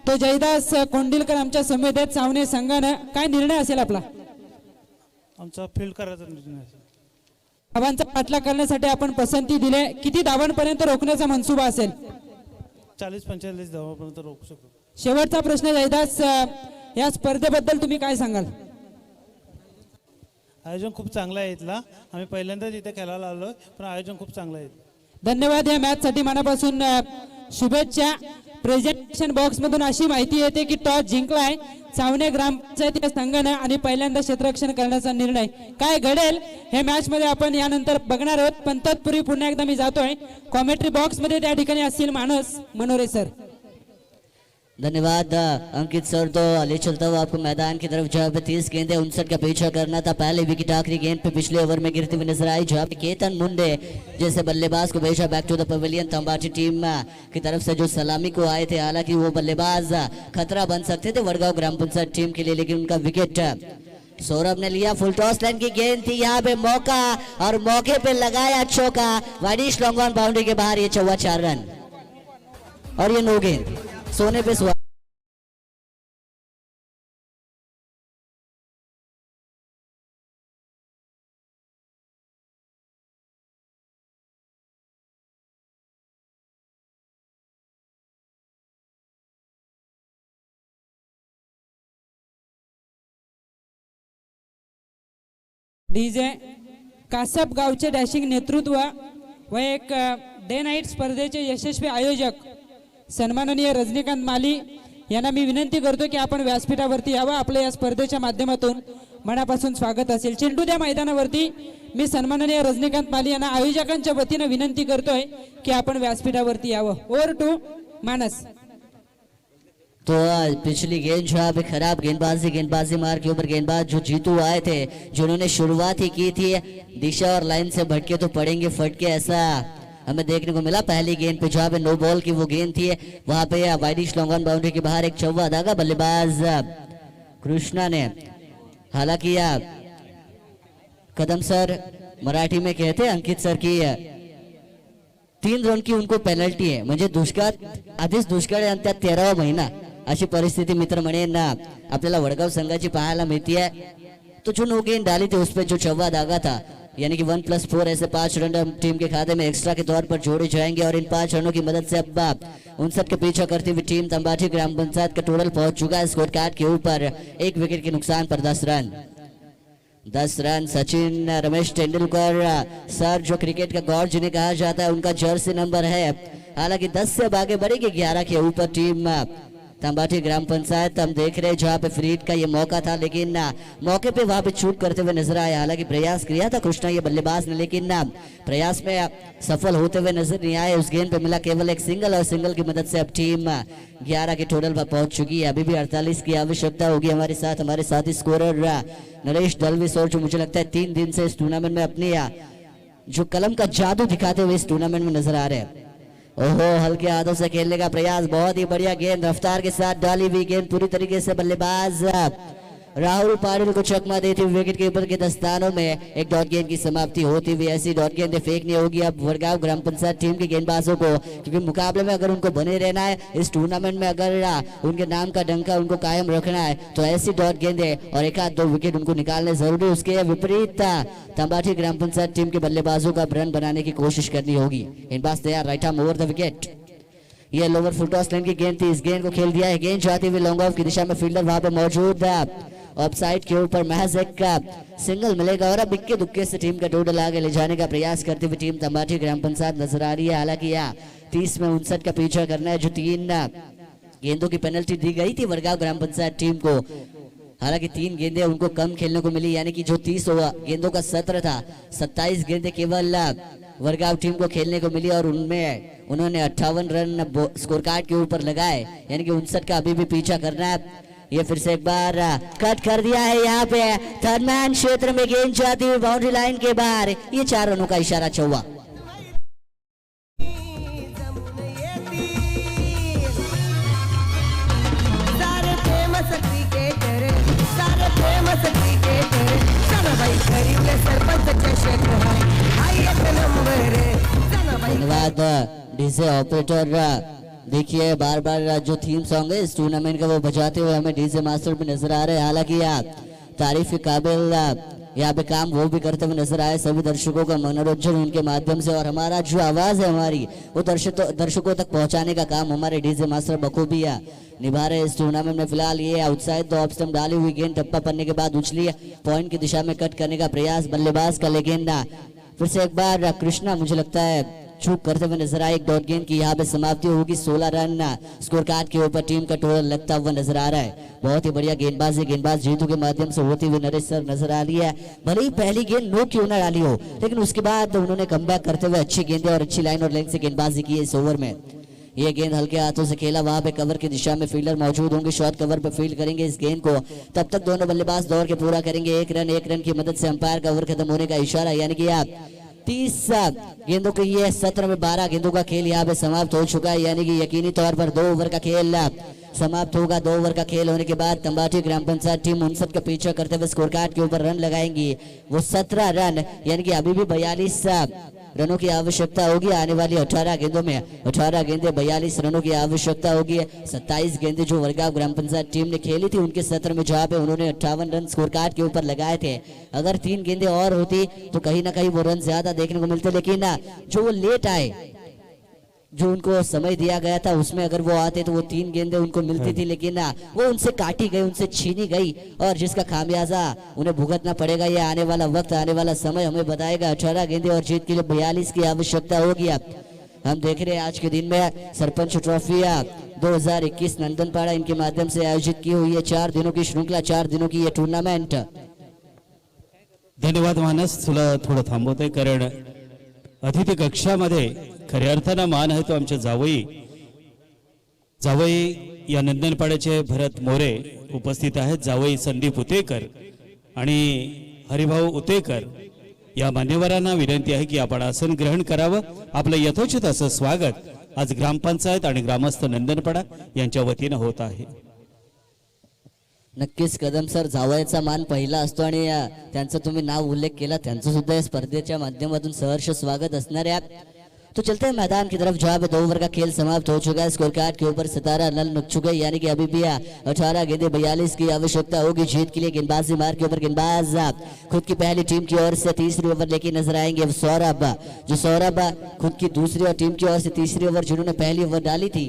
तो जयदास कोंडिलकर आमच्या समेत सावणे संघानं. काय निर्णय असेल आपला? आमचा फील्ड करायचा निर्णय असेल. धावांचा पाठलाग करण्यासाठी आपण पसंती दिले. किती धावांपर्यंत रोखण्याचा मनसुबा असेल? 40-45 धावांपर्यंत रोखू शकतो. शेवटचा प्रश्न जयदास, या स्पर्धेबद्दल तुम्ही काय सांगाल? आयोजन खूप चांगलं आहे इथला. आम्ही पहिल्यांदाच इथे खेळायला आलो, पण आयोजन खूप चांगलं आहे. धन्यवाद. या मॅच साठी मनापासून शुभेच्छा. प्रेझेंटेशन बॉक्स मधून अशी माहिती येते की टॉस जिंकलाय चावणे ग्रामपंचायत या संघानं आणि पहिल्यांदा क्षेत्ररक्षण करण्याचा निर्णय. काय घडेल हे मॅच मध्ये आपण यानंतर बघणार आहोत, पण तत्पूर्वी पुन्हा एकदा मी जातोय कॉमेंट्री बॉक्स मध्ये. त्या ठिकाणी असतील मानस मनोरे सर. धन्यवाद अंकित सर. तो ले चलता हुआ आपको मैदान की तरफ जहाँ पे 30 गेंदें 59 का पीछा करना था. पहले विकेट आखिरी गेंद पे पिछले ओवर में गिरती हुई नजर आई, जहाँ पे केतन मुंडे जैसे बल्लेबाज को भेजा बैक टू द पवेलियन. तंबाची टीम की तरफ से जो सलामी को आए थे, हालांकि वो बल्लेबाज खतरा बन सकते थे वडगांव ग्राम पंचायत टीम के लिए, लेकिन उनका विकेट सौरभ ने लिया. फुल टॉस लाइन की गेंद थी, यहाँ पे मौका और मौके पे लगाया चौका. वाइडिश लॉन्ग ऑन बाउंड्री के बाहर, ये 4 रन और ये नो गेंद सोने पे सुहा. डीजे कासप गावचे डॅशिंग नेतृत्व व एक डे नाईट स्पर्धेचे यशस्वी आयोजक सन्माननीय रजनीकांत माली यांना मी विनंती करतो की आपण व्यासपीठावरती यावं. आपल्या या स्पर्धेच्या माध्यमातून मनापासून स्वागत असेल. चेंडू द्या मैदानावरती. मी सन्माननीय रजनीकांत माली यांना आयोजकांच्या वतीनं विनंती करतोय की आपण व्यासपीठावरती यावं. ओव्हर टू मानस. तो पिछली गेंद जहाँ पे खराब गेंदबाजी मार के ऊपर गेंदबाज जो जीतू आए थे, जिन्होंने शुरुआत ही की थी, दिशा और लाइन से भटके तो पड़ेंगे फटके, ऐसा हमें देखने को मिला. पहली गेंद पे जहाँ पे नो बॉल की वो गेंद थी, वहां पे वाइडिश लॉन्ग ऑन बाउंड्री के बाहर एक चौवा धागा. बल्लेबाज कृष्णा ने, हालांकि कदम सर मराठी में कहते हैं अंकित सर की 3 रन की उनको पेनल्टी आहे. म्हणजे दुष्काळ आधीच दुष्काळ आहे आणि त्यात 13वा महिना, अशी परिस्थिति मित्र म्हणेन आपल्याला वडगाव संघाची पाहायला मिळती है. तो जो नो गेंद डाली थी उस पे जो चौवा धागा था, यानी कि 1+4 ऐसे 5 रन टीम के खाते में एक्स्ट्रा के तौर पर जोड़े जाएंगे. और इन 5 रनों की मदद से अब 59 के पीछा करती हुई टीम तंबाठी ग्राम पंचायत का टोटल पहुंच चुका है स्कोर कार्ड के ऊपर 1 विकेट के नुकसान पर 10 run. 10 run. Sachin Ramesh Tendulkar sir, जो क्रिकेट का गॉड जिन्हें कहा जाता है, उनका जर्सी नंबर है. हालांकि 10 से अब आगे बढ़ेगी 11 के ऊपर टीम तंबाठी ग्राम पंचायत. हम देख रहे हैं जहाँ पे फ्री हिट का ये मौका था, लेकिन मौके पे वहां पे चूक करते हुए नजर आए. हालांकि प्रयास किया था कृष्णा ये बल्लेबाज ने, लेकिन प्रयास में सफल होते हुए नजर नहीं आए. उस गेंद पे मिला केवल एक सिंगल, और सिंगल की मदद से अब टीम 11 के टोटल पर पहुंच चुकी है. अभी भी 48 की आवश्यकता होगी. हमारे साथी स्कोरर नरेश दलवी और जो मुझे लगता है 3 दिन से इस टूर्नामेंट में अपनी जो कलम का जादू दिखाते हुए इस टूर्नामेंट में नजर आ रहे हैं. ओहो, हल्के हाथों से खेलने का प्रयास, बहुत ही बढ़िया गेंद, रफ्तार के साथ डाली हुई गेंद पूरी तरीके से बल्लेबाज राहुल पाटिल को चकमा देती हुई विकेट कीपर के दस्तानों में एक डॉट गेंद की समाप्ति होती हुई. ऐसी डॉट गेंद फेंकनी होगी अब वडगांव ग्राम पंचायत टीम के गेंदबाजों को, क्योंकि मुकाबले में अगर उनको बने रहना है, इस टूर्नामेंट में अगर उनके नाम का डंका उनको कायम रखना है, तो ऐसी डॉट गेंदे और 1-2 विकेट उनको निकालने जरूरी. उसके विपरीत तंबाठी ग्राम पंचायत टीम के बल्लेबाजों का रन बनाने की कोशिश करनी होगी. गेंदबाज तैयार, right arm over the wicket. ये लोअर फुल टॉस लाइन की गेंद थी, इस गेंद को खेल दिया है. गेंद जाती हुई लॉन्ग ऑफ की दिशा में, फील्डर वहां पे मौजूद, ऑफसाइड के ऊपर महज एक सिंगल मिलेगा. और अब इक्के दुक्के से टीम का टोटल आगे ले जाने का प्रयास करती हुई टीम तंबाठी ग्राम पंचायत नजर आ रही है. हालांकि 30 में 59 का पीछा करना है, जो 3 गेंदों की पेनल्टी दी गई थी वडगांव ग्राम पंचायत टीम को. हालांकि 3 गेंदें उनको कम खेलने को मिली, यानी कि जो 30 गेंदों का सत्र था, 27 गेंदें केवल वडगांव टीम को खेलने को मिली, और उनमें उन्होंने 58 रन स्कोर कार्ड के ऊपर लगाए, यानी कि 59 का अभी भी पीछा करना है. ये फिर से एक बार कट कर दिया है. यहाँ पे थर्ड मैन क्षेत्र में गेंद जाती हुई बाउंड्री लाइन के बाहर, ये 4 रनों का इशारा चौवा. धन्यवाद डीजे ऑपरेटर. देखिए बार बार जो थीम सॉन्ग है इस टूर्नामेंट का वो बजाते हुए हमें डीजे मास्टर भी नजर आ रहे हैं. हालांकि तारीफ के काबिल यहाँ पे काम वो भी करते हुए नजर आए। सभी दर्शकों का मनोरंजन उनके माध्यम से और हमारा जो आवाज है हमारी वो दर्शकों तक पहुंचाने का काम हमारे डीजे मास्टर बखूबी निभा रहे इस टूर्नामेंट में। फिलहाल ये उत्साहित ऑफ स्टंप डाली हुई गेंद टप्पा पड़ने के बाद उछली पॉइंट की दिशा में कट करने का प्रयास बल्लेबाज का, लेकिन फिर से एक बार कृष्णा मुझे लगता है चूक करते हुए नजर आए। एक डॉट गेंद की यहाँ पे समाप्ति होगी। 16 रन स्कोर कार्ड के ऊपर टीम का टोटल लगता हुआ नजर आ रहा है। बहुत ही बढ़िया गेंदबाजी, गेंदबाज जीतू के माध्यम से होती हुई नरेश सर नजर आ रही है। भले ही पहली गेंद नो क्यों ना डाली हो, लेकिन उसके बाद उन्होंने कमबैक करते हुए अच्छी गेंदें और अच्छी लाइन और लेंथ से गेंदबाजी की इस ओवर में। ये गेंद हल्के हाथों से खेला, वहां पे कवर की दिशा में फील्डर मौजूद होंगे, शॉर्ट कवर पे फील्ड करेंगे इस गेंद को। तब तक दोनों बल्लेबाज दौड़ के पूरा करेंगे। एक रन की मदद से अंपायर का ओवर खत्म होने का इशारा, यानी कि आप 30 गेंदों के ये सत्र में 12 गेंदों का खेल यहाँ पे समाप्त हो चुका है, यानी कि यकीनी तौर पर 2 ओवर का खेल समाप्त होगा। 2 ओवर का खेल होने के बाद तंबाटी ग्राम पंचायत टीम 59 का पीछा करते हुए स्कोर कार्ड के ऊपर रन लगाएंगी। वो 17 रन, यानी कि अभी भी 42 रनों की आवश्यकता होगी। आने वाली 18 गेंदों में 18 गेंदे 42 रनों की आवश्यकता होगी। 27 गेंदे जो वरगांव ग्राम पंचायत टीम ने खेली थी उनके सत्र में, जहां पे उन्होंने 58 रन स्कोर कार्ड के ऊपर लगाए थे। अगर 3 गेंदे और होती तो कहीं ना कहीं वो रन ज्यादा देखने को मिलते, लेकिन जो वो लेट आए, जो उनको समय दिया गया था उसमें अगर वो आते तो वो 3 गेंदें उनको मिलती थी, लेकिन वो उनसे काटी गई, उनसे छीनी गई और जिसका खामियाजा उन्हें भुगतना पड़ेगा। ये आने वाला वक्त, आने वाला समय हमें बताएगा। 18 गेंदें और जीत के लिए 42 की आवश्यकता होगी। हम देख रहे हैं आज के दिन में सरपंच ट्रॉफी 2021 नंदनपाड़ा इनके माध्यम से आयोजित की हुई है। 4 दिनों की श्रृंखला, 4 दिनों की ये टूर्नामेंट। धन्यवाद मानस, तुला थोडं थांबवतोय कारण अतिथी कक्षामध्ये खऱ्या अर्थानं मान आहे तो आमच्या जावई या नंदनपाड्याचे भरत मोरे उपस्थित आहेत। जावई संदीप उतेकर आणि हरिभाऊ उतेकर या मान्यवरांना विनंती आहे की आपण आसन ग्रहण करावं। आपलं यथोचित असं स्वागत आज ग्रामपंचायत आणि ग्रामस्थ नंदनपाडा यांच्या वतीनं होत आहे। नक्कीच कदम सर, जावयाचा मान पहिला असतो आणि त्यांचा तुम्ही नाव उल्लेख केला, त्यांचं सुद्धा या स्पर्धेच्या माध्यमातून सहर्ष स्वागत असणार आहे। तो चलते हैं मैदान की तरफ, जहां पे 2 ओवर का खेल समाप्त हो चुका है। स्कोर कार्ड के ऊपर 17 रन लग चुके हैं, यानी कि अभी भी 18 गेंदे 42 की आवश्यकता होगी जीत के लिए। गेंदबाजी मार के ऊपर गेंदबाज खुद की पहली टीम की ओर से तीसरी ओवर लेके नजर आएंगे सौरभ, जो सौरभ खुद की दूसरी और टीम की ओर से तीसरी ओवर जिन्होंने पहली ओवर डाली थी।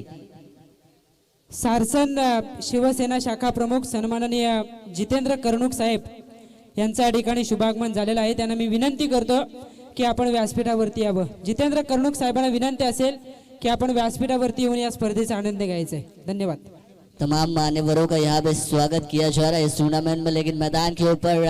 सारसन शिवसेना शाखा प्रमुख सन्माननीय जितेंद्र कर्णुक साहेब यांच्या ठिकाणी शुभागमन झालेलं आहे। त्यांना मी विनंती करतो की आपण व्यासपीठावरती यावं। जितेंद्र कर्णुक साहेबांना विनंती असेल की आपण व्यासपीठावरती येऊन या स्पर्धेचा आनंद घ्यायचा आहे। धन्यवाद। तमाम मान्यवरों का यहाँ पे स्वागत किया जा रहा है इस टूर्नामेंट में, लेकिन मैदान के ऊपर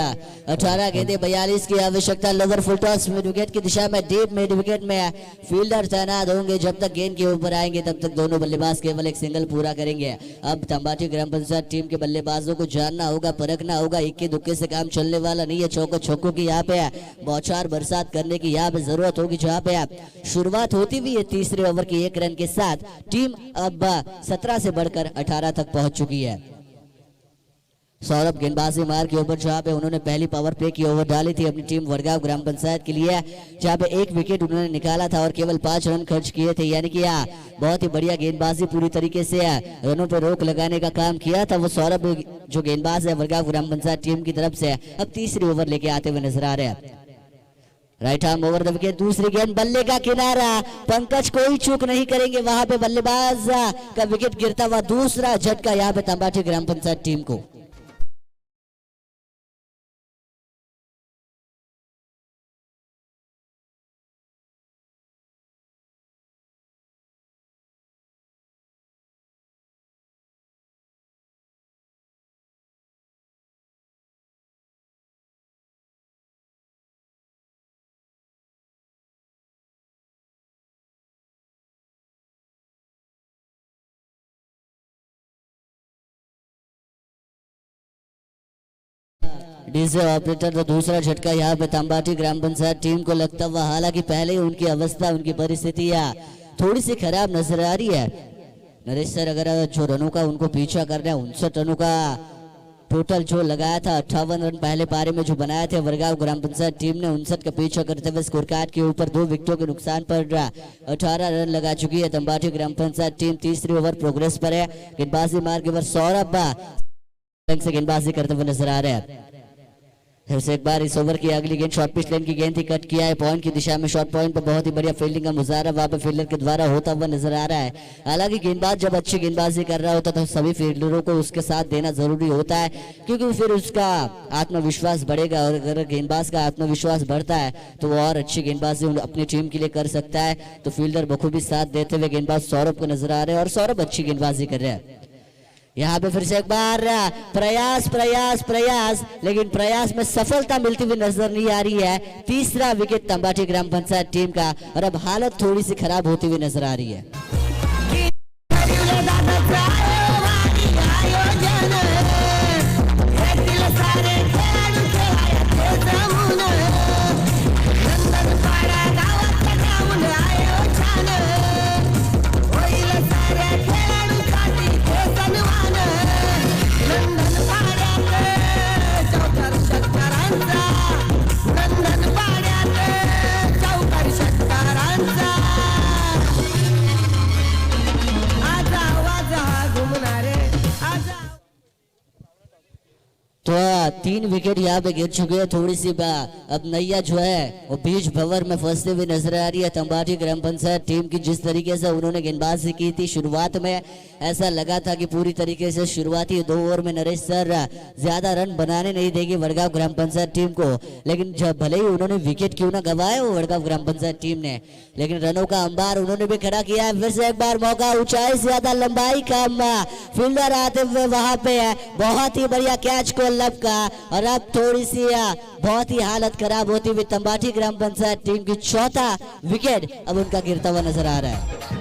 18 गेंदे 42 की आवश्यकता। Lower full toss mid wicket की दिशा में, डीप मिड विकेट में फील्डर तैनात होंगे। जब तक गेंद के ऊपर आएंगे तब तक दोनों बल्लेबाज केवल एक सिंगल पूरा करेंगे। अब तंबाटी ग्राम पंचायत टीम के बल्लेबाजों को जानना होगा, परखना होगा, इक्के दुक्के से काम चलने वाला नहीं है। चौको छक्कों की यहाँ पे बौछार बरसात करने की यहाँ पे जरूरत होगी। जहाँ पे शुरुआत होती हुई है तीसरे ओवर की 1 रन के साथ, टीम अब 17 से बढ़कर 18 तक पहुंच चुकी है। सौरभ गेंदबाजी मार के ऊपर, जहां पे उन्होंने पहली पावर प्ले की ओवर डाली थी अपनी टीम वडगांव ग्राम पंचायत के लिए, जहां पे 1 विकेट उन्होंने निकाला था और केवल 5 रन खर्च किए थे, यानी कि बहुत ही बढ़िया गेंदबाजी, पूरी तरीके से रनों पर रोक लगाने का काम किया था। वो सौरभ जो गेंदबाज है वडगांव ग्राम पंचायत टीम की तरफ से अब तीसरी ओवर लेके आते हुए नजर आ रहे हैं। Right arm over the wicket, दूसरी गेंद बल्ले का किनारा, पंकज कोई चूक नहीं करेंगे, वहां पे बल्लेबाज का विकेट गिरता हुआ दूसरा झटका यहाँ पे तंबाटी ग्राम पंचायत टीम को। डीजे ऑपरेटर तो दूसरा झटका यहाँ पे तंबाटी ग्राम पंचायत टीम को लगता हुआ, हालांकि पहले ही उनकी अवस्था, उनकी परिस्थितियां थोड़ी सी खराब नजर आ रही है। नरेश सर, अगर जो रनों का उनको पीछा करना है, 59 रनों का टोटल जो लगाया था, 58 रन पहले पारी में जो बनाए थे वडगांव ग्राम पंचायत टीम ने, 59 का पीछा करते हुए स्कोर कार्ड के ऊपर 2 विकेटों के नुकसान पर 18 रन लगा चुकी है तंबाटी ग्राम पंचायत टीम। तीसरी ओवर प्रोग्रेस पर है। गेंदबाजी मार के ऊपर सौरभ से गेंदबाजी करते हुए नजर आ रहे हैं। फिर से एक बार इस ओवर की अगली गेंद शॉर्ट पिच लेन की गेंद थी, कट किया है पॉइंट की दिशा में। शॉर्ट पॉइंट पर बहुत ही बढ़िया फील्डिंग का मुजाहरा वहां पे फील्डर के द्वारा होता हुआ नजर आ रहा है। हालांकि गेंदबाज जब अच्छी गेंदबाजी कर रहा होता तो सभी फील्डरों को उसके साथ देना जरूरी होता है, क्योंकि फिर उसका आत्मविश्वास बढ़ेगा और अगर गेंदबाज का आत्मविश्वास बढ़ता है तो वो और अच्छी गेंदबाजी अपनी टीम के लिए कर सकता है। तो फील्डर बखूबी साथ देते हुए गेंदबाज सौरभ को नजर आ रहे हैं और सौरभ अच्छी गेंदबाजी कर रहे हैं। यहाँ पे फिर से एक बार प्रयास प्रयास प्रयास, लेकिन प्रयास में सफलता मिलती हुई नजर नहीं आ रही है। तीसरा विकेट तंबाटी ग्राम पंचायत टीम का और अब हालत थोड़ी सी खराब होती हुई नजर आ रही है। तो 3 विकेट यहाँ पे गिर चुके हैं। थोड़ी सी अब नैया जो है वो बीच भंवर में फंसते हुए नजर आ रही है तंबाटी ग्राम पंचायत टीम की। जिस तरीके से उन्होंने गेंदबाजी की थी शुरुआत में, ऐसा लगा था कि पूरी तरीके से शुरुआती 2 ओवर में नरेश सर ज्यादा रन बनाने नहीं देंगे वडगांव ग्राम पंचायत टीम को, लेकिन जब भले ही उन्होंने विकेट क्यों ना गंवाए वो वडगांव ग्राम पंचायत टीम ने, लेकिन रनों का अंबार उन्होंने भी खड़ा किया है। फिर से एक बार मौका, ऊंचाई से ज्यादा लंबाई कम, फील्डर आते हुए वहां पे बहुत ही बढ़िया कैच को लपका और अब थोड़ी सी बहुत ही हालत खराब होती हुई तंबाटी ग्राम पंचायत टीम की। चौथा विकेट अब उनका गिरता हुआ नजर आ रहा है।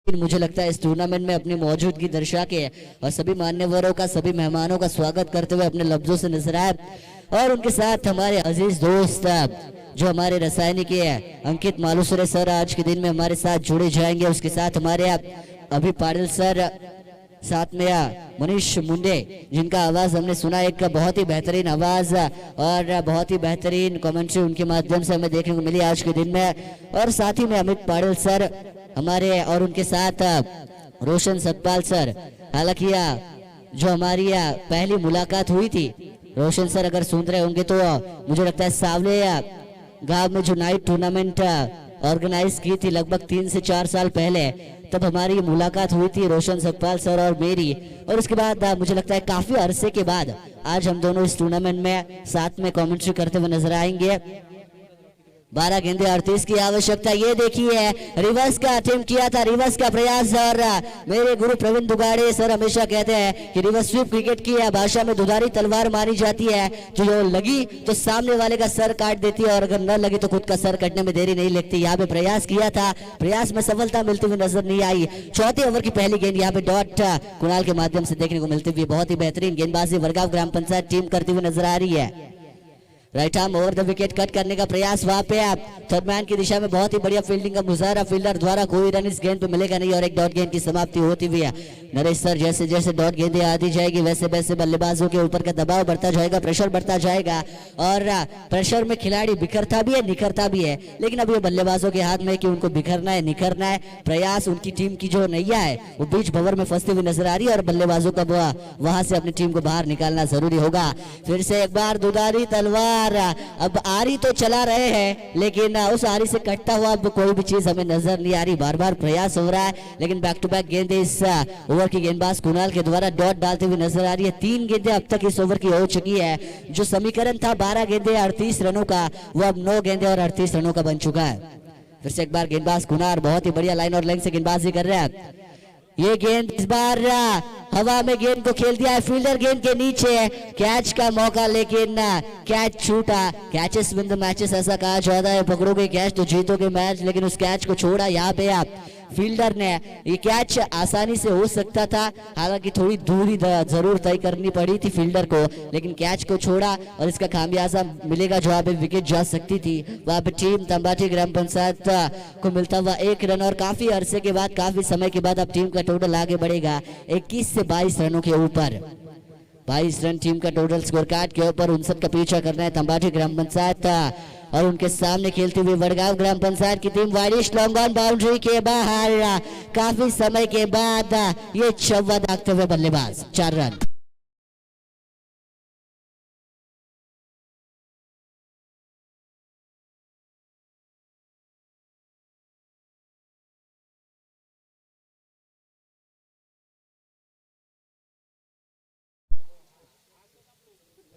मुझे लगता है इस टूर्नामेंट में अपनी मौजूदगी दर्शा के और सभी मान्यवरों का, सभी मेहमानों का स्वागत करते हुए अपने लफ्जों से नजर आए और उनके साथ हमारे अजीज दोस्त जो हमारे रसायनिक अंकित मालूसरे सर आज के दिन में हमारे साथ जुड़े जाएंगे। उसके साथ हमारे अभी पाटिल सर, साथ में मनीष मुंडे जिनका आवाज हमने सुना, एक बहुत ही बेहतरीन आवाज और बहुत ही बेहतरीन कमेंट्री उनके माध्यम से हमें देखने को मिली आज के दिन में। और साथ ही में अमित पाटिल सर हमारे और उनके साथ रोशन सतपाल सर। हालांकि जो हमारी पहली मुलाकात हुई थी, रोशन सर अगर सुन रहे होंगे तो मुझे लगता है सावले गांव में जो नाइट टूर्नामेंट ऑर्गेनाइज की थी लगभग 3 से 4 साल पहले, तब हमारी मुलाकात हुई थी रोशन सतपाल सर और मेरी। और उसके बाद मुझे लगता है काफी अरसे के बाद आज हम दोनों इस टूर्नामेंट में साथ में कमेंट्री करते हुए नजर आएंगे। 12 गेंदे 38 की आवश्यकता। ये देखिए रिवर्स का अटेम्प्ट किया था, रिवर्स का प्रयास। और मेरे गुरु प्रवीण दुगाड़े सर हमेशा कहते हैं कि रिवर्स स्वीप क्रिकेट की भाषा में दुधारी तलवार मारी जाती है, जो लगी तो सामने वाले का सर काट देती है और अगर न लगी तो खुद का सर कटने में देरी नहीं लगती। यहाँ पे प्रयास किया था, प्रयास में सफलता मिलती हुई नजर नहीं आई। चौथे ओवर की पहली गेंद यहाँ पे डॉट कुणाल के माध्यम से देखने को मिलती हुई बहुत ही बेहतरीन गेंदबाजी वडगांव ग्राम पंचायत टीम करती हुई नजर आ रही है। Right arm over the wicket cut करने का प्रयास वहां पे आप थर्ड मैन की दिशा में बहुत ही बढ़िया फील्डिंग का मुजाहरा। फील्डर द्वारा कोई रन इस गेंद पे मिलेगा नहीं और एक डॉट गेंद की समाप्ति होती हुई है। नरेश सर जैसे जैसे डॉट गेंदें आती जाएगी वैसे वैसे बल्लेबाजों के ऊपर का दबाव बढ़ता जाएगा, प्रेशर बढ़ता जाएगा और प्रेशर में खिलाड़ी बिखरता भी है निखरता भी है। लेकिन अब ये बल्लेबाजों के हाथ में है कि उनको बिखरना है निखरना है। प्रयास उनकी टीम की जो नैया है वो बीच भंवर में फंसती हुई नजर आ रही है और बल्लेबाजों का वहां से अपनी टीम को बाहर निकालना जरूरी होगा। फिर से एक बार दुधारी तलवार। अब आरी तो चला रहे हैं लेकिन उस आरी से कटता हुआ अब कोई भी चीज हमें नजर नहीं आ रही। बार बार प्रयास हो रहा है लेकिन बैक टू बैक गेंदें इस ओवर की गेंदबाज कुणाल के द्वारा डॉट डालते हुए नजर आ रही है। 3 गेंदें अब तक इस ओवर की हो चुकी है। जो समीकरण था 12 गेंदें 38 रनों का वो अब 9 गेंदें और 38 रनों का बन चुका है। फिर से एक बार गेंदबाज कुणाल बहुत ही बढ़िया लाइन और लेंथ से गेंदबाजी कर रहे हैं। ये गेंद इस बार हवा में गेंद को खेल दिया है, फील्डर गेंद के नीचे, कैच का मौका लेकिन कैच छूटा। कैचेस विन द मैचेस ऐसा कहा जाता है, पकड़ोगे कैच तो जीतोगे मैच, लेकिन उस कैच को छोड़ा यहाँ पे आप फील्डर ने। ये कैच आसानी से हो सकता था, हालांकि थोड़ी दूरी जरूर तय करनी पड़ी थी फील्डर को, लेकिन कैच को छोड़ा और इसका खामियाजा मिलेगा जहाँ पे विकेट जा सकती थी। वहां पे टीम तंबाटी ग्राम पंचायत को मिलता हुआ 1 रन और काफी अरसे के बाद काफी समय के बाद अब टीम का टोटल आगे बढ़ेगा 21 से 22 रनों के ऊपर। 22 रन टीम का टोटल स्कोर कार्ड के ऊपर 59 का पीछा करना है तंबाटी ग्राम पंचायत और उनके सामने खेलती हुई वडगांव ग्राम पंचायत की team widish long on boundary के बाहर। काफी समय के बाद ये चौवा दागते हुए बल्लेबाज 4 रन।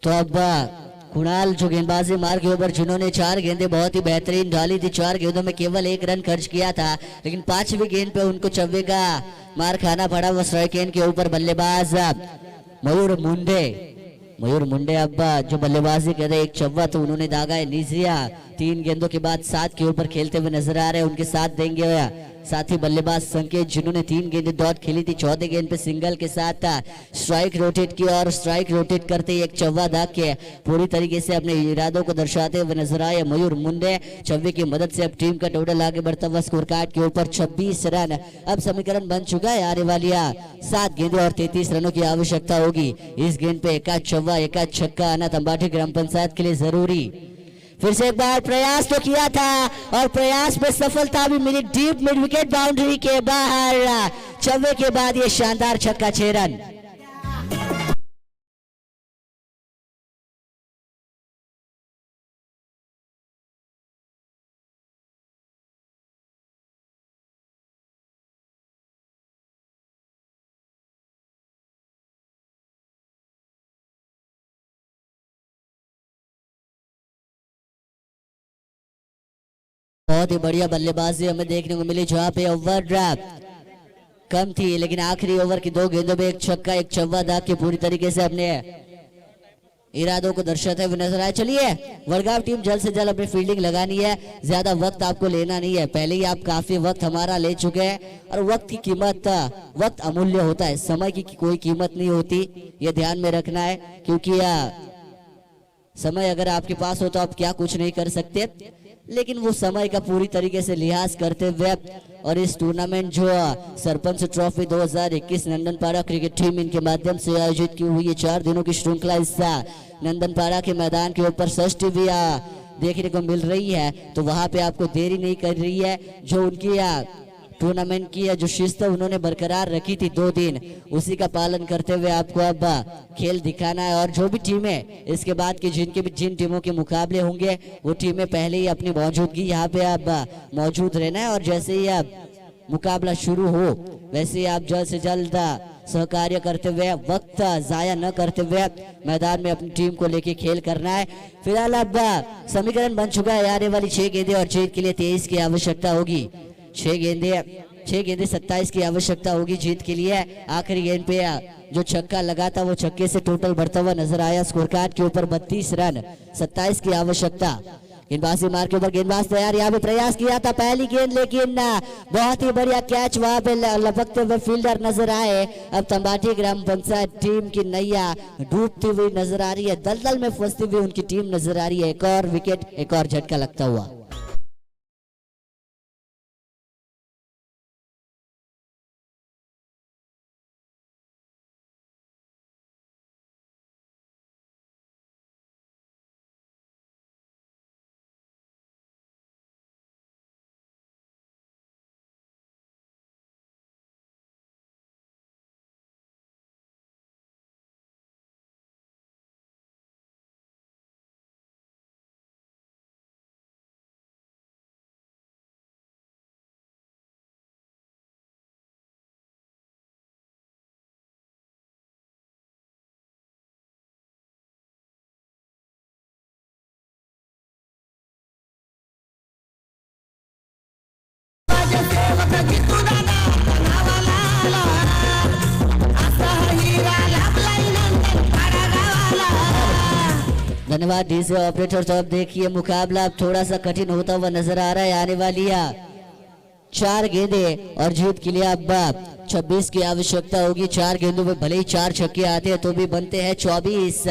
तो अब कुणाल जो गेंदबाजी मार के ऊपर जिन्होंने 4 गेंदें बहुत ही बेहतरीन डाली थी, 4 गेंदों में केवल 1 रन खर्च किया था, लेकिन 5वीं गेंद पे उनको चौवे का मार खाना पड़ा। वो स्ट्राइक एंड के ऊपर बल्लेबाज मयूर मुंडे अब जो बल्लेबाजी कर रहे एक चौवा तो उन्होंने दागा है नीजिया। 3 गेंदों के बाद 7 के ऊपर खेलते हुए नजर आ रहे हैं, उनके साथ देंगे साथी बल्लेबाज संकेत जिन्होंने 3 गेंदें डॉट खेली थी। 14 गेंद पे सिंगल के साथ स्ट्राइक रोटेट की और स्ट्राइक रोटेट करते एक चौवा दाग के पूरी तरीके से अपने इरादों को दर्शाते हुए नजर आए मयूर मुंडे। चौवे की मदद से अब टीम का टोटल आगे बढ़ता हुआ स्कोर कार्ड के ऊपर 26 रन अब समीकरण बन चुका है। आने वाली 7 गेंदें और 33 रनों की आवश्यकता होगी। इस गेंद पे एकाध चौवा एकाध छक्का आना तंबाटी ग्राम पंचायत के लिए जरूरी। फिर से एक बार प्रयास तो किया था और प्रयास में सफलता भी मिली। डीप मिड विकेट बाउंड्री के बाहर चौवे के बाद ये शानदार छक्का 6 रन। बहुत ही बढ़िया बल्लेबाजी हमें देखने को मिली जहां पे ओवर कम थी, लेकिन आखिरी ओवर की 2 गेंदों में एक छक्का एक चौवा दाग के पूरी तरीके से अपने इरादों को दर्शाते हुए नजर आए। चलिए वडगांव टीम जल्द से जल्द अपनी फील्डिंग लगानी है, ज्यादा वक्त आपको लेना नहीं है। पहले ही आप काफी वक्त हमारा ले चुके हैं और वक्त की कीमत, वक्त अमूल्य होता है, समय की कोई कीमत नहीं होती, ये ध्यान में रखना है। क्योंकि समय अगर आपके पास हो तो आप क्या कुछ नहीं कर सकते, लेकिन वो समय का पूरी तरीके से लिहाज करते हुए और इस टूर्नामेंट जो सरपंच ट्रॉफी 2021 नंदनपाड़ा क्रिकेट टीम इनके माध्यम से आयोजित की हुई 4 दिनों की श्रृंखला इस नंदनपाड़ा के मैदान के ऊपर षष्ठी भी देखने को मिल रही है। तो वहां पे आपको देरी नहीं कर रही है, जो उनकी टूर्नामेंट की जो शिस्त उन्होंने बरकरार रखी थी 2 दिन, उसी का पालन करते हुए आपको अब खेल दिखाना है। और जो भी टीमें इसके बाद की जिन टीमों के मुकाबले होंगे वो टीमें पहले ही अपनी मौजूदगी यहाँ पे अब मौजूद रहना है और जैसे ही अब मुकाबला शुरू हो वैसे ही आप जल्द से जल्द सहकार्य करते हुए, वक्त जाया न करते हुए मैदान में अपनी टीम को लेके खेल करना है। फिलहाल अब समीकरण बन चुका है, आने वाली 6 गेंदें और जीत के लिए 23 की आवश्यकता होगी। 6 गेंदे 27 की आवश्यकता होगी जीत के लिए। आखिरी गेंद पे जो छक्का लगा था वो छक्के से टोटल बढ़ता हुआ नजर आया। स्कोर कार्ड के ऊपर 32 रन, 27 की आवश्यकता। गेंदबाजी मार के ऊपर गेंदबाज तैयार, यहाँ पे प्रयास किया था पहली गेंद, लेकिन बहुत ही बढ़िया कैच वहां पे लपकते हुए फील्डर नजर आए। अब तंबाटी ग्राम पंचायत टीम की नैया डूबती हुई नजर आ रही है, दलदल में फंसती हुई उनकी टीम नजर आ रही है। एक और विकेट, एक और झटका लगता हुआ। धन्यवाद डीजे ऑपरेटर साहब। देखिए मुकाबला अब थोड़ा सा कठिन होता हुआ नजर आ रहा है। आने वाली 4 गेंदे और जीत के लिए अब 26 की आवश्यकता होगी। 4 गेंदों में भले ही 4 छक्के आते हैं तो भी बनते हैं 24।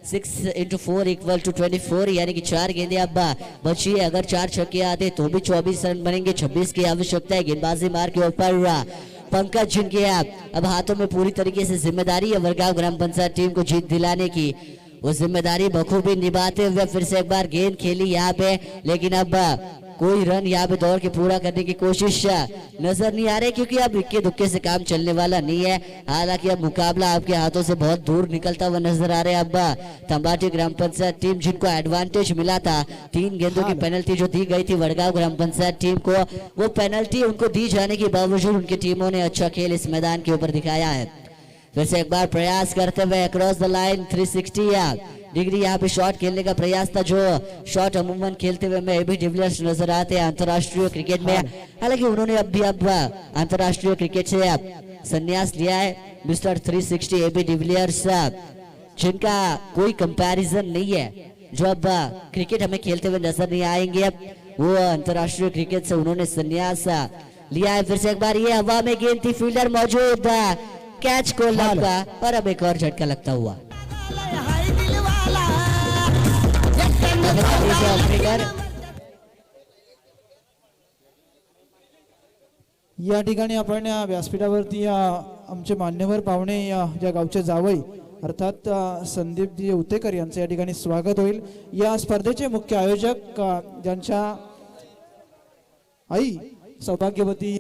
6 × 4 = 24, यानी कि 4 गेंदे अब बची है। अगर 4 छक्के आते तो भी 24 रन बनेंगे। 26 की आवश्यकता है। गेंदबाजी मार के ऊपर पंकज जिनके अब हाथों में पूरी तरीके से जिम्मेदारी है वडगांव ग्राम पंचायत टीम को जीत दिलाने की। वो जिम्मेदारी बखूबी निभाते हुए फिर से एक बार गेंद खेली यहाँ पे, लेकिन अब कोई रन यहाँ पे दौड़ के पूरा करने की कोशिश नजर नहीं आ रही, क्योंकि अब इक्के दुक्के से काम चलने वाला नहीं है। हालांकि अब मुकाबला आपके हाथों से बहुत दूर निकलता हुआ नजर आ रहा है। अब तंबाटी ग्राम पंचायत टीम जिनको एडवांटेज मिला था, 3 गेंदों की पेनल्टी जो दी गई थी वडगांव ग्राम पंचायत टीम को, वो पेनल्टी उनको दी जाने के बावजूद उनकी टीमों ने अच्छा खेल इस मैदान के ऊपर दिखाया है। फिर से एक बार प्रयास करते हुए अक्रॉस द लाइन 360 डिग्री यहाँ पे शॉट खेलने का प्रयास था, जो शॉट अमूमन खेलते हुए में एबी डिविलियर्स नजर आते हैं अंतरराष्ट्रीय क्रिकेट में। हालांकि उन्होंने अब अंतरराष्ट्रीय क्रिकेट से संन्यास लिया है। मिस्टर 360 एबी डिविलियर्स जिनका कोई कंपैरिजन नहीं है, जो अब क्रिकेट हमें खेलते हुए नजर नहीं आएंगे, अब वो अंतरराष्ट्रीय क्रिकेट से उन्होंने संन्यास लिया है। फिर से एक बार ये हवा में गेंद थी, फील्डर मौजूद, कैच को लगा और अब एक और झटका लगता हुआ। या ठिकाणी आपण या व्यासपीठावरती आमचे मान्यवर पाहुणे ज्या गावचे जावई अर्थात संदीपजी उतेकर यांचे या ठिकाणी स्वागत होईल। या स्पर्धेचे मुख्य आयोजक ज्यांच्या आई सौभाग्यवती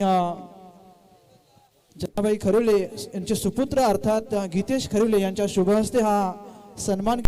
जनाबाई खरिवले यांचे सुपुत्र अर्थात गीतेश खरिवले यांच्या शुभ हस्ते हा सन्मान